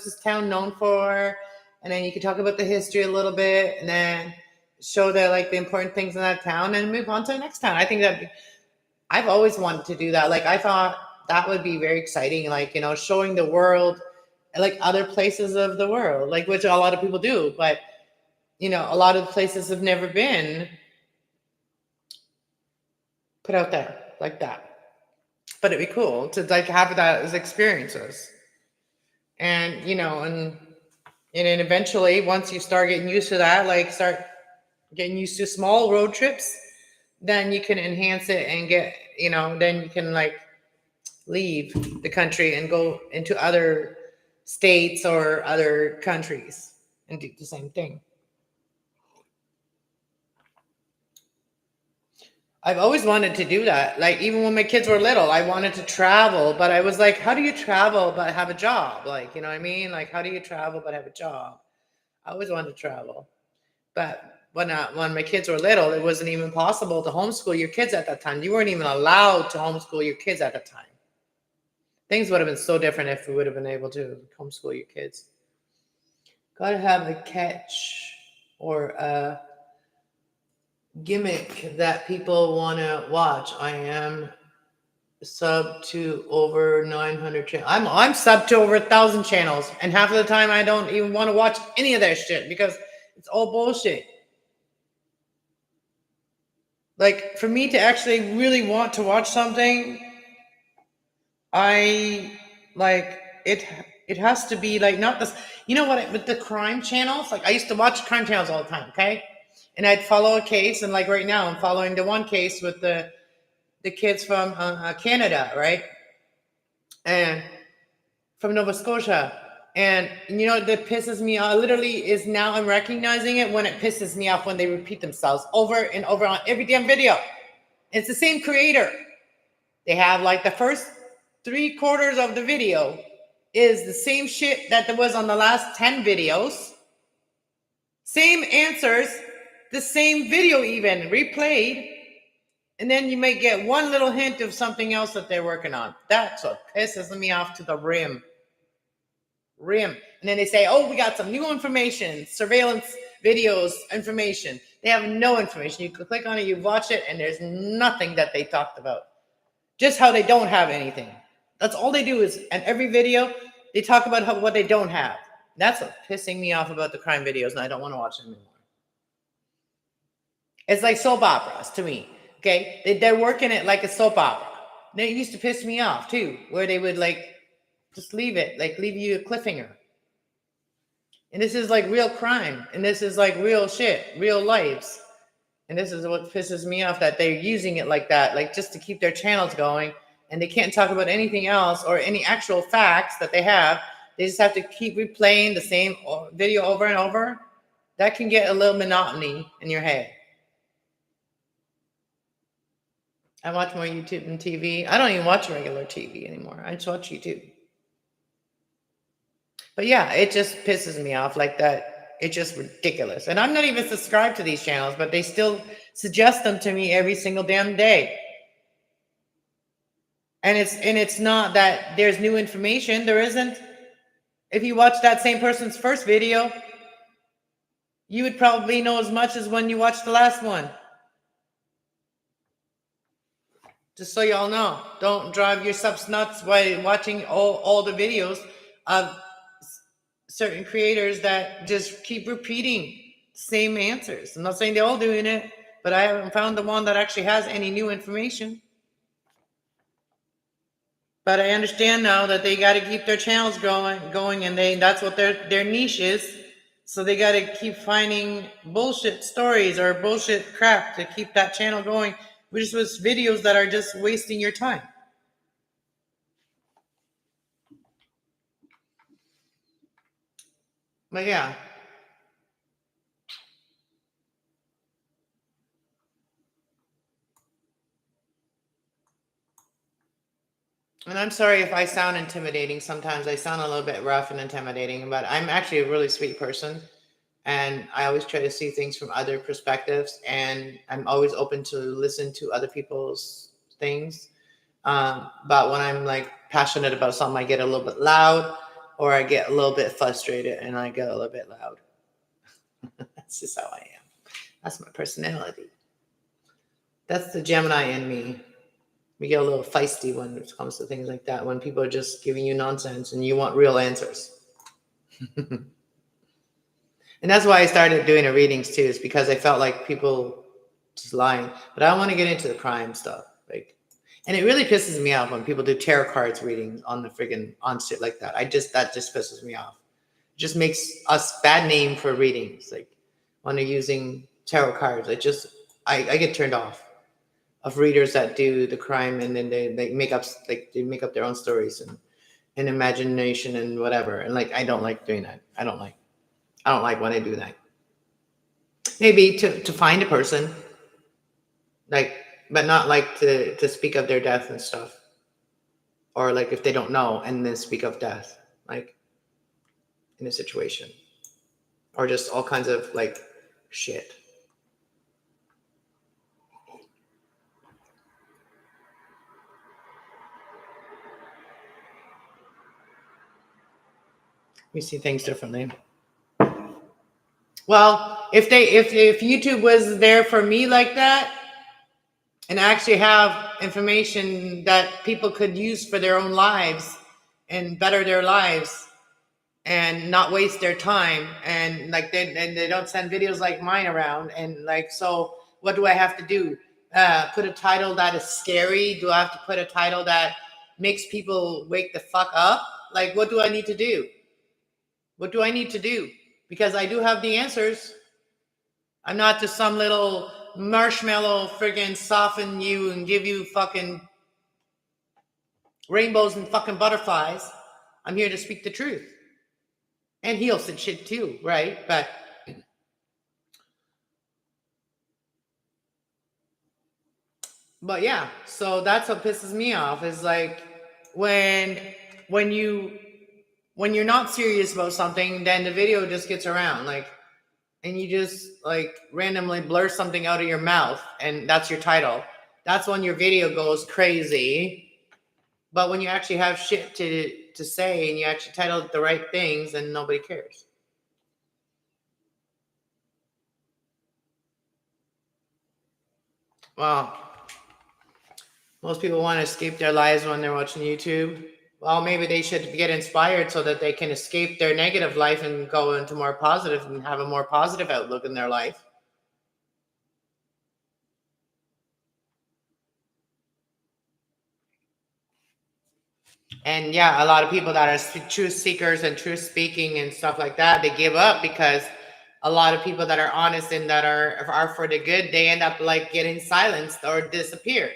this town known for? And then you can talk about the history a little bit and then show that like the important things in that town and move on to the next town. I think that I've always wanted to do that. Like, I thought that would be very exciting, like, you know, showing the world, like other places of the world, like, which a lot of people do, but you know, a lot of places have never been put out there like that. But it'd be cool to like have that as experiences. And you know, and then eventually once you start getting used to that, like start getting used to small road trips, then you can enhance it and get, you know, then you can like leave the country and go into other states or other countries and do the same thing. I've always wanted to do that. Like, even when my kids were little, I wanted to travel, but I was like, how do you travel but have a job? Like, you know what I mean? Like, how do you travel but have a job? I always wanted to travel. But when my kids were little, it wasn't even possible to homeschool your kids at that time. You weren't even allowed to homeschool your kids at that time. Things would have been so different if we would have been able to homeschool your kids. Gotta have a catch or a gimmick that people want to watch. I am sub to over 900 channels. I'm sub to over 1,000 channels, and half of the time I don't even want to watch any of that shit because it's all bullshit. Like, for me to actually really want to watch something, I like it. It has to be like not this. You know what? With the crime channels, like I used to watch crime channels all the time. Okay, and I'd follow a case, and like right now, I'm following the one case with the kids from Canada, right, and from Nova Scotia. And you know that pisses me off. Literally, is now I'm recognizing it when it pisses me off when they repeat themselves over and over on every damn video. It's the same creator. They have like the first 3/4 of the video is the same shit that there was on the last 10 videos. Same answers, the same video even replayed. And then you may get one little hint of something else that they're working on. That's what pisses me off to the rim. And then they say, oh, we got some new information, surveillance videos, information. They have no information. You can click on it, you watch it, and there's nothing that they talked about. Just how they don't have anything. That's all they do is, in every video, they talk about what they don't have. That's what's pissing me off about the crime videos, and I don't want to watch them anymore. It's like soap operas to me, okay? They're working it like a soap opera. They used to piss me off, too, where they would, like, just leave it, like, leave you a cliffhanger. And this is, like, real crime, and this is, like, real shit, real lives. And this is what pisses me off, that they're using it like that, like, just to keep their channels going, and they can't talk about anything else or any actual facts that they have. They just have to keep replaying the same video over and over. That can get a little monotony in your head. I watch more YouTube and TV. I don't even watch regular TV anymore. I just watch YouTube. But yeah, it just pisses me off like that. It's just ridiculous. And I'm not even subscribed to these channels, but they still suggest them to me every single damn day. And it's not that there's new information. There isn't. If you watch that same person's first video, you would probably know as much as when you watched the last one. Just so y'all know, don't drive yourselves nuts by watching all the videos of certain creators that just keep repeating same answers. I'm not saying they're all doing it, but I haven't found the one that actually has any new information. But I understand now that they got to keep their channels going, and that's what their niche is. So they got to keep finding bullshit stories or bullshit crap to keep that channel going, which was videos that are just wasting your time. But yeah. And I'm sorry if I sound intimidating. Sometimes I sound a little bit rough and intimidating, but I'm actually a really sweet person. And I always try to see things from other perspectives. And I'm always open to listen to other people's things. But when I'm like passionate about something, I get a little bit loud, or I get a little bit frustrated and I get a little bit loud. That's just how I am. That's my personality. That's the Gemini in me. We get a little feisty when it comes to things like that, when people are just giving you nonsense and you want real answers. And that's why I started doing the readings too, is because I felt like people just lying. But I don't want to get into the crime stuff. And it really pisses me off when people do tarot cards readings on the friggin' on shit like that. That just pisses me off. It just makes us bad name for readings. Like when they're using tarot cards, I get turned off of readers that do the crime, and then they make up their own stories and imagination and whatever. And like I don't like doing that. I don't like when I do that. Maybe to find a person, but not like to speak of their death and stuff. Or like if they don't know and then speak of death, like in a situation. Or just all kinds of like shit. We see things differently. Well, if YouTube was there for me like that, and actually have information that people could use for their own lives and better their lives and not waste their time, and like they don't send videos like mine around, and like, so what do I have to do? Put a title that is scary? Do I have to put a title that makes people wake the fuck up? Like, what do I need to do? What do I need to do? Because I do have the answers. I'm not just some little marshmallow friggin' soften you and give you fucking rainbows and fucking butterflies. I'm here to speak the truth. And heal some shit too, right? But yeah, so that's what pisses me off, is like when you're not serious about something, then the video just gets around, like, and you just like randomly blur something out of your mouth and that's your title. That's when your video goes crazy. But when you actually have shit to say and you actually title it the right things, then nobody cares. Well, most people want to escape their lives when they're watching YouTube. Well, maybe they should get inspired so that they can escape their negative life and go into more positive and have a more positive outlook in their life. And yeah, a lot of people that are truth seekers and truth speaking and stuff like that, they give up because a lot of people that are honest and that are for the good, they end up like getting silenced or disappear.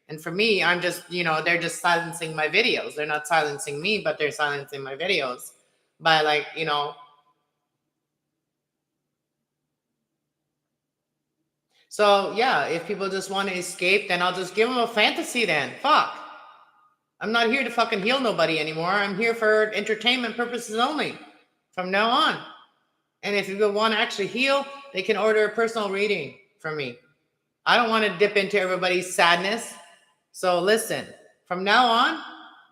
And for me, I'm just, they're just silencing my videos. They're not silencing me, but they're silencing my videos by like, So yeah, if people just want to escape, then I'll just give them a fantasy then. Fuck. I'm not here to fucking heal nobody anymore. I'm here for entertainment purposes only from now on. And if people want to actually heal, they can order a personal reading from me. I don't want to dip into everybody's sadness. So listen, from now on,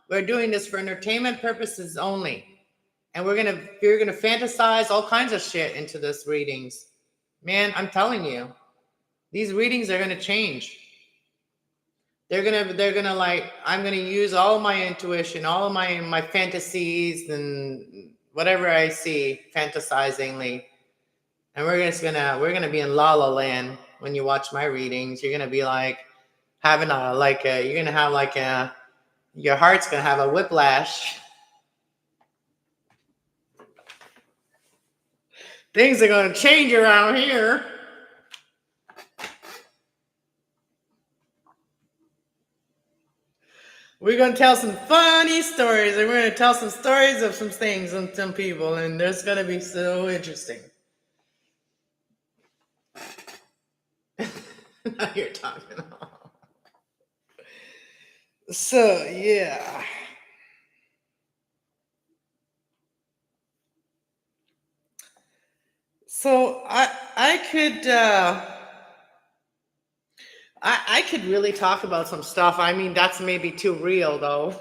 we're doing this for entertainment purposes only. And we're gonna fantasize all kinds of shit into this readings. Man, I'm telling you, these readings are gonna change. They're gonna like, I'm gonna use all of my intuition, all of my fantasies and whatever I see fantasizingly. And we're gonna be in La La Land when you watch my readings. You're gonna be like having your heart's gonna have a whiplash. Things are gonna change around here. We're going to tell some funny stories, and we're going to tell some stories of some things and some people, and it's going to be so interesting. Now you're talking. So, yeah. So, I could really talk about some stuff. I mean, that's maybe too real, though.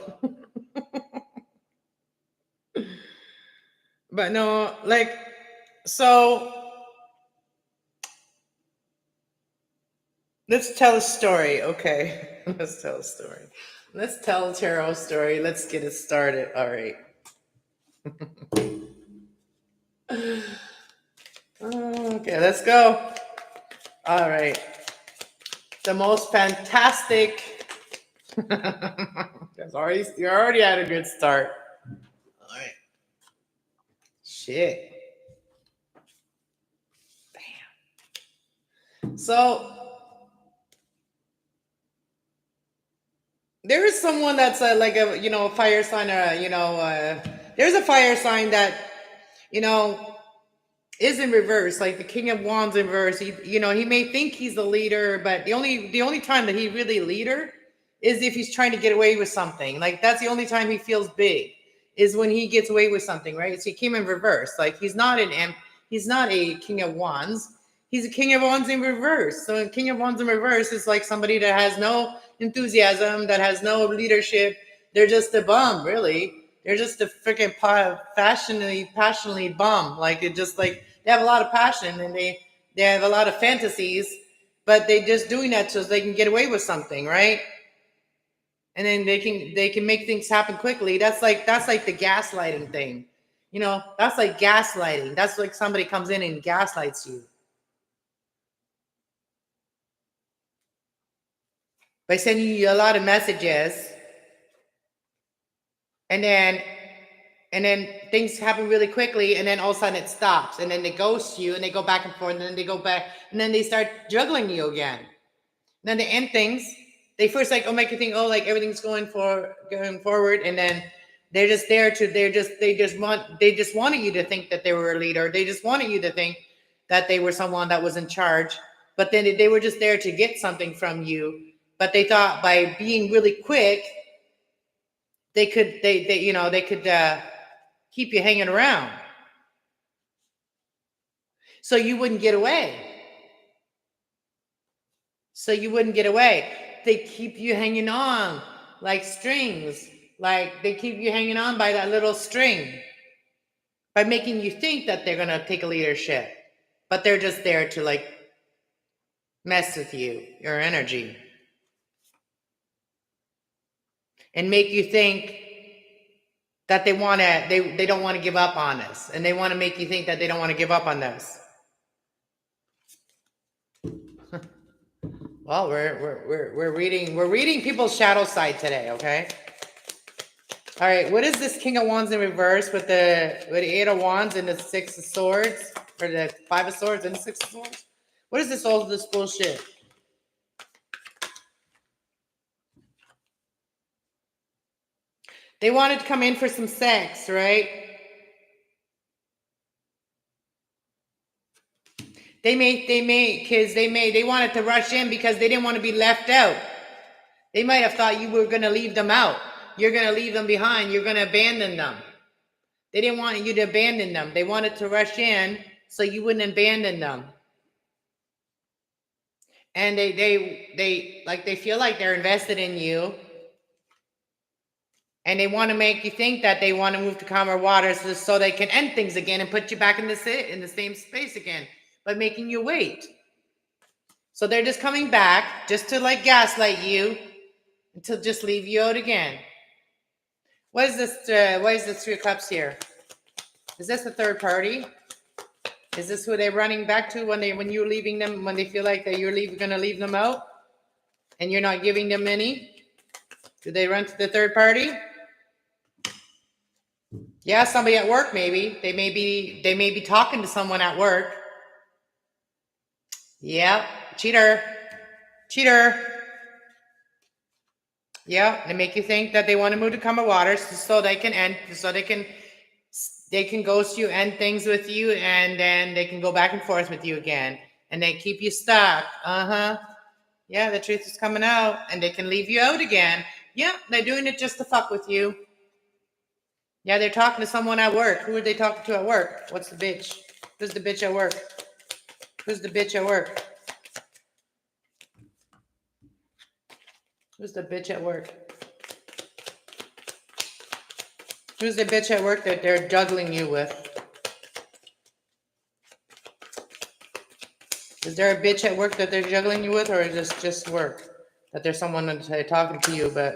But no, like, so let's tell a story, okay? Let's tell a story. Let's tell a tarot story. Let's get it started. All right. Okay, let's go. All right. The most fantastic. You're already at a good start. All right. Shit. Damn. So there is someone that's like a fire sign, or there's a fire sign that is in reverse, like the King of Wands in reverse. He may think he's the leader, but the only time that he really leader is if he's trying to get away with something. Like that's the only time he feels big, is when he gets away with something, right? So he came in reverse. Like he's not a King of Wands. He's a King of Wands in reverse. So a King of Wands in reverse is like somebody that has no enthusiasm, that has no leadership. They're just a bum, really. They're just a freaking passionately bum. Like it just like they have a lot of passion and they have a lot of fantasies, but they just doing that so they can get away with something, right? And then they can make things happen quickly. That's like the gaslighting thing. That's like gaslighting. That's like somebody comes in and gaslights you by sending you a lot of messages, and then things happen really quickly, and then all of a sudden it stops, and then they ghost you, and they go back and forth, and then they go back, and then they start juggling you again. And then they end things. They first make you think, oh, like everything's going forward, and then they're just there to they just wanted you to think that they were a leader. They just wanted you to think that they were someone that was in charge, but then they were just there to get something from you. But they thought by being really quick, they could keep you hanging around, so you wouldn't get away. They keep you hanging on like strings. Like they keep you hanging on by that little string by making you think that they're going to take a leadership, but they're just there to like mess with you, your energy, and make you think that they don't want to give up on us, and they want to make you think that they don't want to give up on us. Well, we're reading people's shadow side today, okay? All right, what is this King of Wands in reverse with the Eight of Wands and the Six of Swords, or the Five of Swords and the Six of Swords? What is all this bullshit? They wanted to come in for some sex, right? They wanted to rush in because they didn't want to be left out. They might have thought you were going to leave them out. You're going to leave them behind. You're going to abandon them. They didn't want you to abandon them. They wanted to rush in so you wouldn't abandon them. And they feel like they're invested in you. And they want to make you think that they want to move to calmer waters so they can end things again and put you back in the same space again by making you wait. So they're just coming back just to like gaslight you and to just leave you out again. What is this? What is this 3 of Cups here? Is this the third party? Is this who they're running back to when you're leaving them, when they feel like that you're going to leave them out and you're not giving them any? Do they run to the third party? Yeah, somebody at work maybe. They may be talking to someone at work. Yeah, cheater. Yeah, they make you think that they want to move to calmer waters so they can ghost you, end things with you, and then they can go back and forth with you again. And they keep you stuck. Yeah, the truth is coming out, and they can leave you out again. Yeah, they're doing it just to fuck with you. Yeah, they're talking to someone at work. Who are they talking to at work? What's the bitch? Who's the bitch at work? Who's the bitch at work? Who's the bitch at work? Who's the bitch at work that they're juggling you with? Is there a bitch at work that they're juggling you with, or is this just work? That there's someone talking to you about.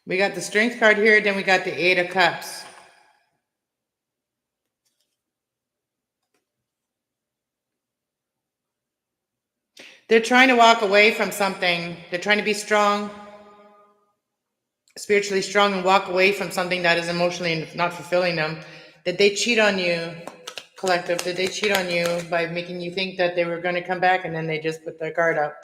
We got the Strength card here, then we got the 8 of Cups. They're trying to walk away from something. They're trying to be strong, spiritually strong, and walk away from something that is emotionally not fulfilling them. Did they cheat on you, collective? Did they cheat on you by making you think that they were going to come back and then they just put their guard up?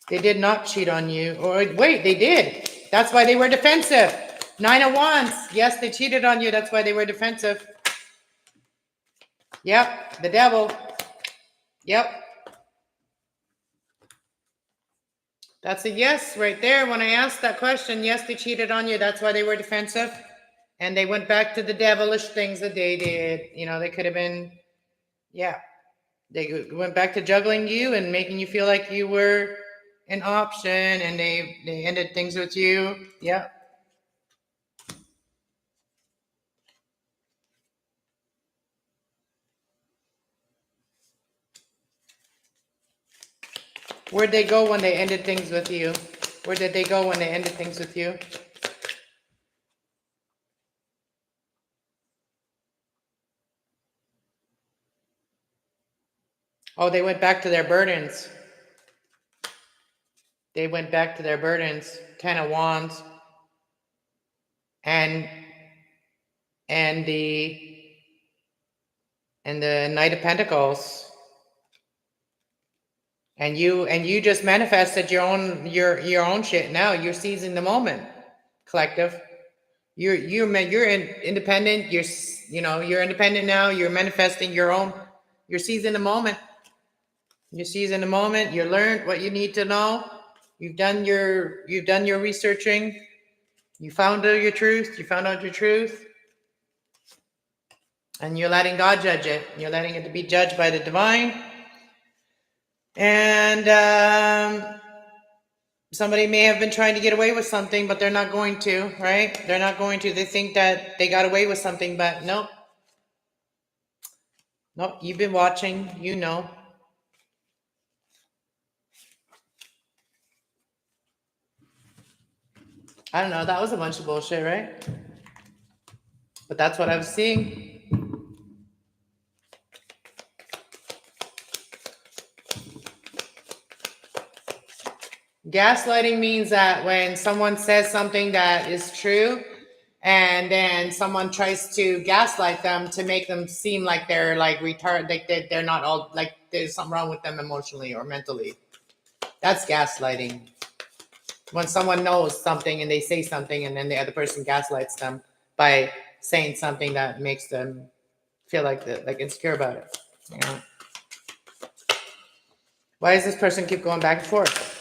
They did not cheat on you. Or wait, they did. That's why they were defensive. 9 of Wands. Yes, they cheated on you. That's why they were defensive. Yep, the devil. Yep. That's a yes right there. When I asked that question, yes, they cheated on you. That's why they were defensive. And they went back to the devilish things that they did. You know, they could have been, yeah. They went back to juggling you and making you feel like you were an option, and they ended things with you. Yeah. Where'd they go when they ended things with you? Where did they go when they ended things with you? Oh, they went back to their burdens. They went back to their burdens. 10 of Wands. And the Knight of Pentacles. And you just manifested your own shit. Now you're seizing the moment, collective. You're independent. You're independent now. You're manifesting your own. You're seizing the moment. You're seizing the moment. You learned what you need to know. You've done your researching. You found out your truth. And you're letting God judge it. You're letting it to be judged by the divine. And somebody may have been trying to get away with something, but they're not going to, right? They're not going to. They think that they got away with something, but nope. Nope, you've been watching, you know. I don't know, that was a bunch of bullshit, right? But that's what I was seeing. Gaslighting means that when someone says something that is true and then someone tries to gaslight them to make them seem like they're like retarded, like they're not all, like there's something wrong with them emotionally or mentally. That's gaslighting. When someone knows something and they say something and then the other person gaslights them by saying something that makes them feel like insecure about it. You know? Why does this person keep going back and forth?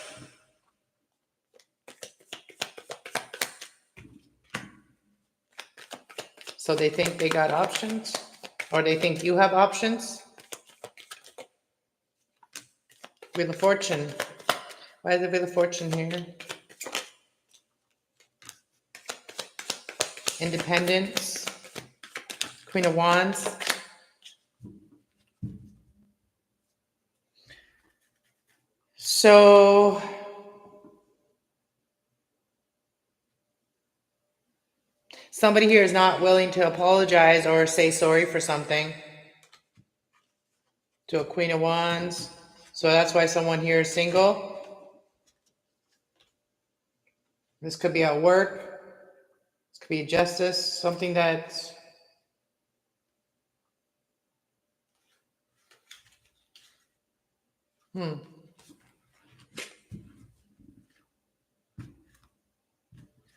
So they think they got options? Or they think you have options? Wheel of Fortune. Why is the Wheel of Fortune here? Independence. Queen of Wands. So somebody here is not willing to apologize or say sorry for something. To a Queen of Wands. So that's why someone here is single. This could be at work. This could be justice. Something that's...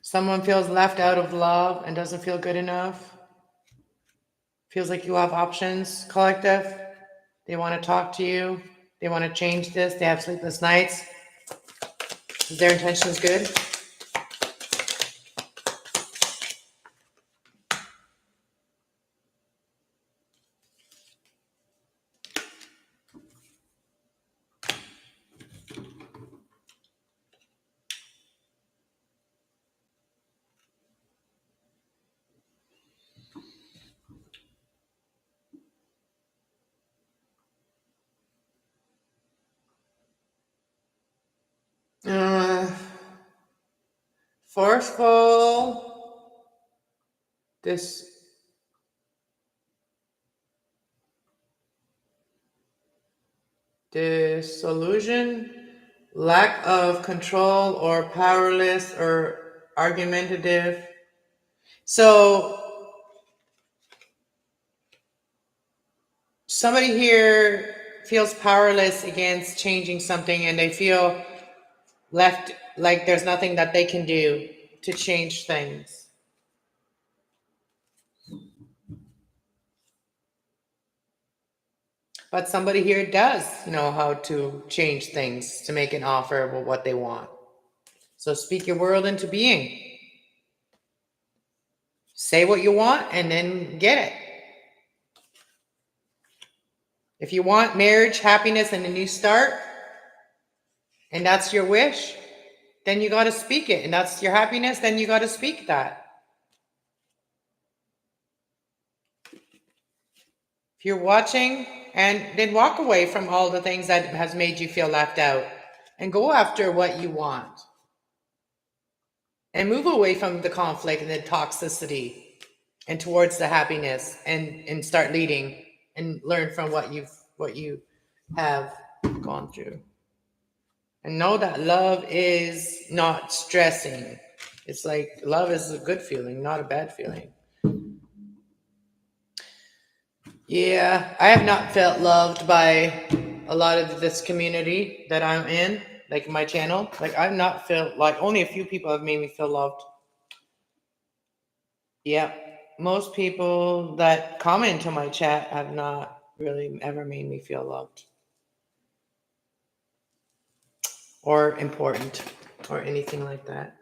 Someone feels left out of love and doesn't feel good enough. Feels like you have options, collective. They want to talk to you. They want to change this. They have sleepless nights. Their intention is good. Forceful. Disillusion. Lack of control or powerless or argumentative. So somebody here feels powerless against changing something and they feel left like there's nothing that they can do to change things. But somebody here does know how to change things to make an offer of what they want. So speak your world into being. Say what you want and then get it. If you want marriage, happiness, and a new start, and that's your wish, then you got to speak it. And that's your happiness, then you got to speak that. If you're watching, and then walk away from all the things that has made you feel left out and go after what you want. And move away from the conflict and the toxicity and towards the happiness and start leading and learn from what you have gone through. And know that love is not stressing. It's like love is a good feeling, not a bad feeling. Yeah, I have not felt loved by a lot of this community that I'm in, like my channel. Like I've not felt like only a few people have made me feel loved. Yeah, most people that comment to my chat have not really ever made me feel loved or important or anything like that.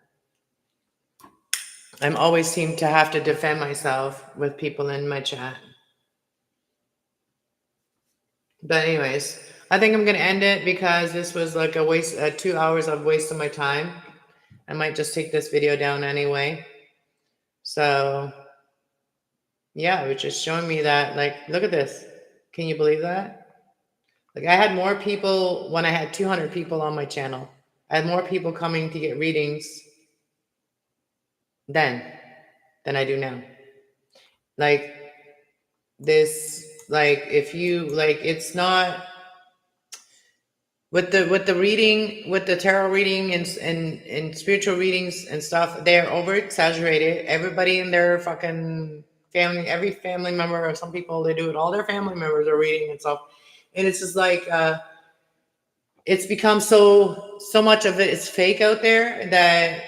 I'm always seem to have to defend myself with people in my chat. But anyways, I think I'm going to end it because this was like a waste, 2 hours of waste of my time. I might just take this video down anyway. So yeah, it was just showing me that, like, look at this. Can you believe that? Like I had more people when I had 200 people on my channel. I had more people coming to get readings then than I do now. Like this, like if you, like it's not, With the reading, with the tarot reading and spiritual readings and stuff, they're over exaggerated. Everybody in their fucking family, every family member, or some people, they do it. All their family members are reading and stuff, and it's just like it's become so much of it is fake out there that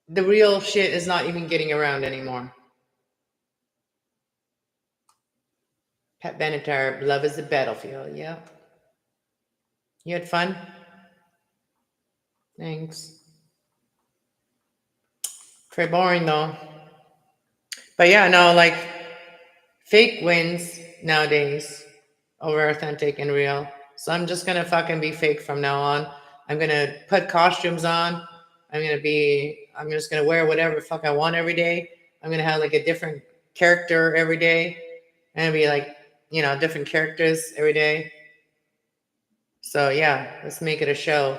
the real shit is not even getting around anymore. Pat Benatar, love is the battlefield. Yeah, you had fun. Thanks. Very boring though. But yeah, no, like fake wins nowadays over authentic and real. So I'm just gonna fucking be fake from now on. I'm gonna put costumes on. I'm just gonna wear whatever the fuck I want every day. I'm gonna have like a different character every day. And be like, different characters every day. So yeah, let's make it a show.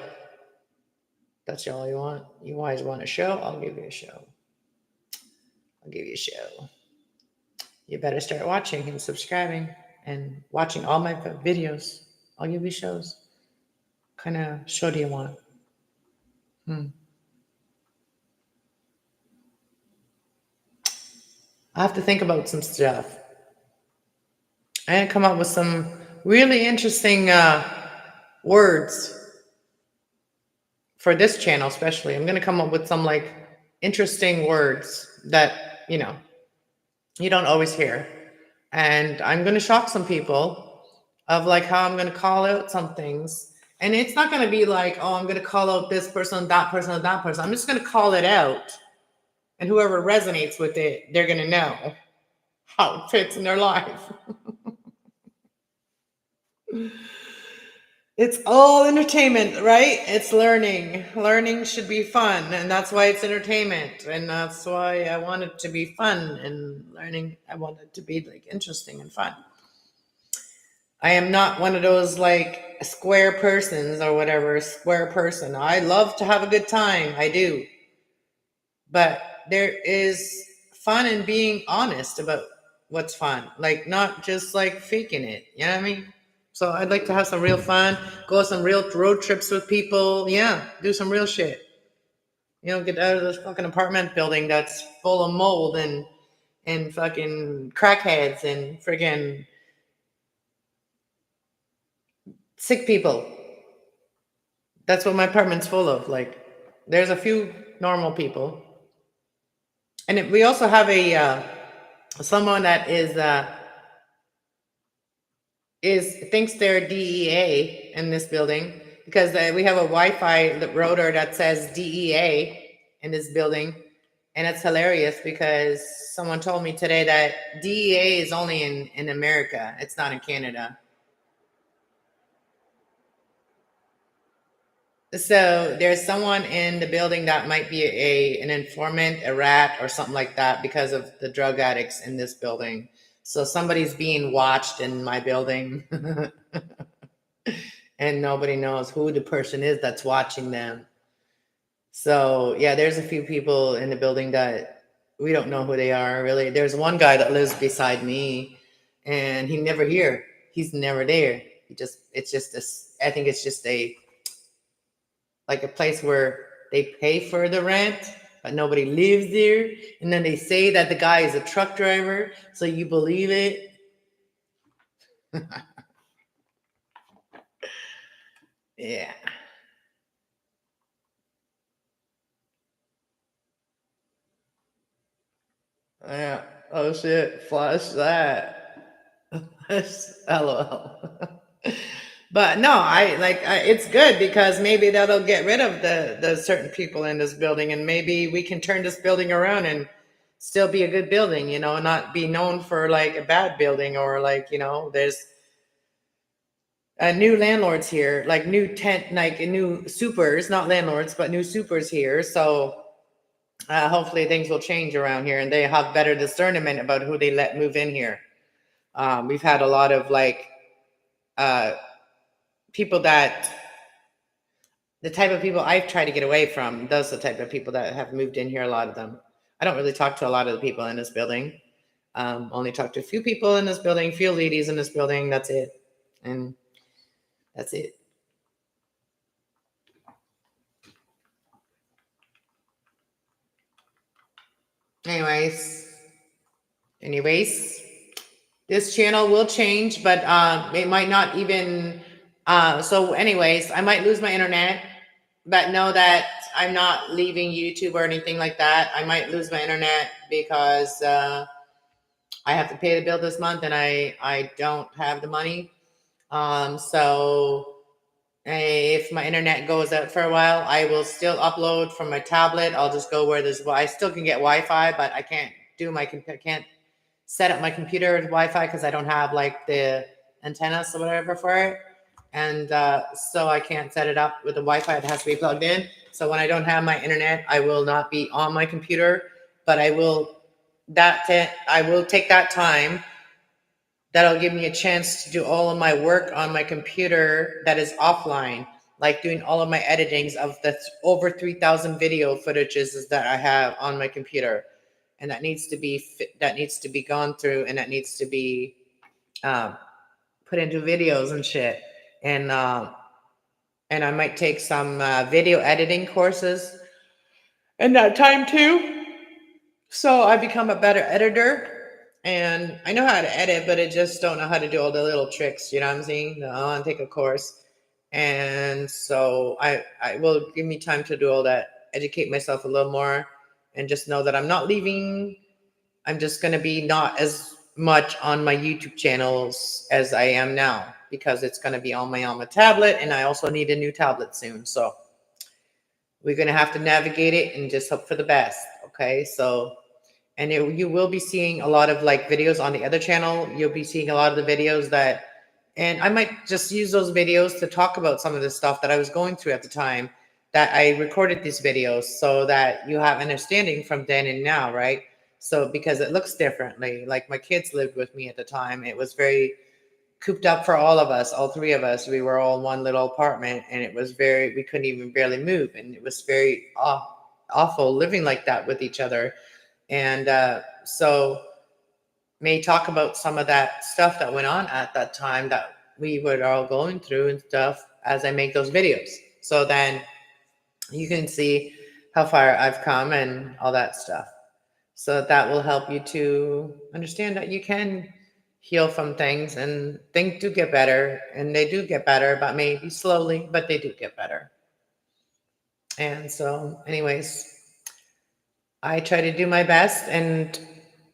That's all you want. You guys want a show? I'll give you a show. I'll give you a show. You better start watching and subscribing and watching all my videos. I'll give you shows. What kind of show do you want? I have to think about some stuff. I'm gonna come up with some really interesting words for this channel, especially. I'm gonna come up with some like interesting words that you don't always hear, and I'm gonna shock some people of like how I'm gonna call out some things. And it's not gonna be like, oh, I'm gonna call out this person, that person, or that person. I'm just gonna call it out, and whoever resonates with it, they're gonna know how it fits in their life. It's all entertainment, right? It's learning. Learning should be fun, and that's why it's entertainment. And that's why I want it to be fun, and learning, I want it to be like interesting and fun. I am not one of those like square persons or whatever, square person. I love to have a good time. I do. But there is fun in being honest about what's fun, like not just like faking it. You know what I mean? So I'd like to have some real fun, go on some real road trips with people. Yeah, do some real shit. Get out of this fucking apartment building that's full of mold and fucking crackheads and friggin' sick people. That's what my apartment's full of. Like, there's a few normal people, and we also have a someone that is thinks they're DEA in this building because we have a Wi-Fi router that says DEA in this building, and it's hilarious because someone told me today that DEA is only in America. It's not in Canada. So there's someone in the building that might be an informant, a rat, or something like that because of the drug addicts in this building. So somebody's being watched in my building, and nobody knows who the person is that's watching them. So yeah, there's a few people in the building that we don't know who they are really. There's one guy that lives beside me, and he never here. He's never there. I think it's just like a place where they pay for the rent, but nobody lives there. And then they say that the guy is a truck driver, so you believe it. Yeah. Yeah. Oh shit. Flush that. LOL. But no, it's good because maybe that'll get rid of the certain people in this building, and maybe we can turn this building around and still be a good building, not be known for like a bad building, or like, there's new landlords here, like new supers, not landlords, but new supers here. So hopefully things will change around here, and they have better discernment about who they let move in here. We've had a lot of like people that the type of people I've tried to get away from. Those are the type of people that have moved in here. A lot of them. I don't really talk to a lot of the people in this building. Only talk to a few people in this building, few ladies in this building. That's it, and that's it. anyways, this channel will change, but it might not even. So, anyways, I might lose my internet, but know that I'm not leaving YouTube or anything like that. I might lose my internet because I have to pay the bill this month, and I don't have the money. So if my internet goes out for a while, I will still upload from my tablet. I'll just go where there's. I still can get Wi-Fi, but I can't can't set up my computer with Wi-Fi because I don't have like the antennas or whatever for it, and so I can't set it up with the Wi-Fi. It has to be plugged in. So when I don't have my internet, I will not be on my computer, but I will take that time. That'll give me a chance to do all of my work on my computer that is offline, like doing all of my editings of the over 3,000 video footages that I have on my computer, and that needs to be gone through, and that needs to be put into videos and shit. And I might take some video editing courses in that time too. So I become a better editor, and I know how to edit, but I just don't know how to do all the little tricks. You know what I'm saying? I want to take a course, and so I will give me time to do all that, educate myself a little more, and just know that I'm not leaving. I'm just going to be not as much on my YouTube channels as I am now, because it's going to be on my tablet, and I also need a new tablet soon. So we're going to have to navigate it and just hope for the best. Okay. So, and you will be seeing a lot of like videos on the other channel. You'll be seeing a lot of the videos and I might just use those videos to talk about some of the stuff that I was going through at the time that I recorded these videos, so that you have understanding from then and now, right? So, because it looks differently, like my kids lived with me at the time. It was very cooped up for all of us, all three of us. We were all in one little apartment, and it was we couldn't even barely move. And it was very awful living like that with each other. And so may talk about some of that stuff that went on at that time that we were all going through and stuff as I make those videos. So then you can see how far I've come and all that stuff. So that will help you to understand that you can heal from things, and things do get better, and they do get better, but maybe slowly, but they do get better. And so, anyways, I try to do my best, and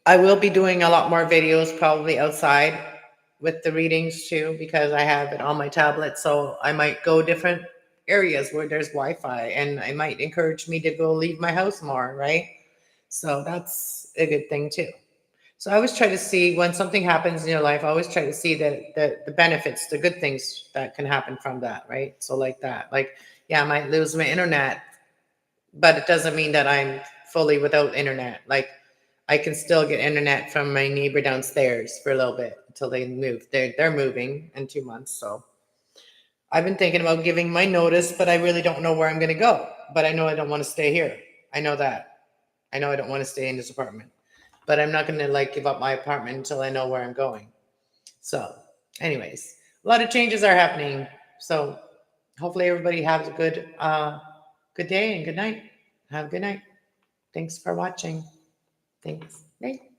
I will be doing a lot more videos probably outside with the readings too, because I have it on my tablet. So I might go different areas where there's Wi-Fi, and it might encourage me to go leave my house more, right? So that's a good thing too. So I always try to see, when something happens in your life, I always try to see the benefits, the good things that can happen from that, right? So like that, like, yeah, I might lose my internet, but it doesn't mean that I'm fully without internet. Like, I can still get internet from my neighbor downstairs for a little bit until they move. They're moving in 2 months, so I've been thinking about giving my notice, but I really don't know where I'm going to go. But I know I don't want to stay here. I know that. I know I don't want to stay in this apartment, but I'm not going to like give up my apartment until I know where I'm going. So, anyways, a lot of changes are happening. So, hopefully everybody has a good day and good night. Have a good night. Thanks for watching. Thanks. Bye.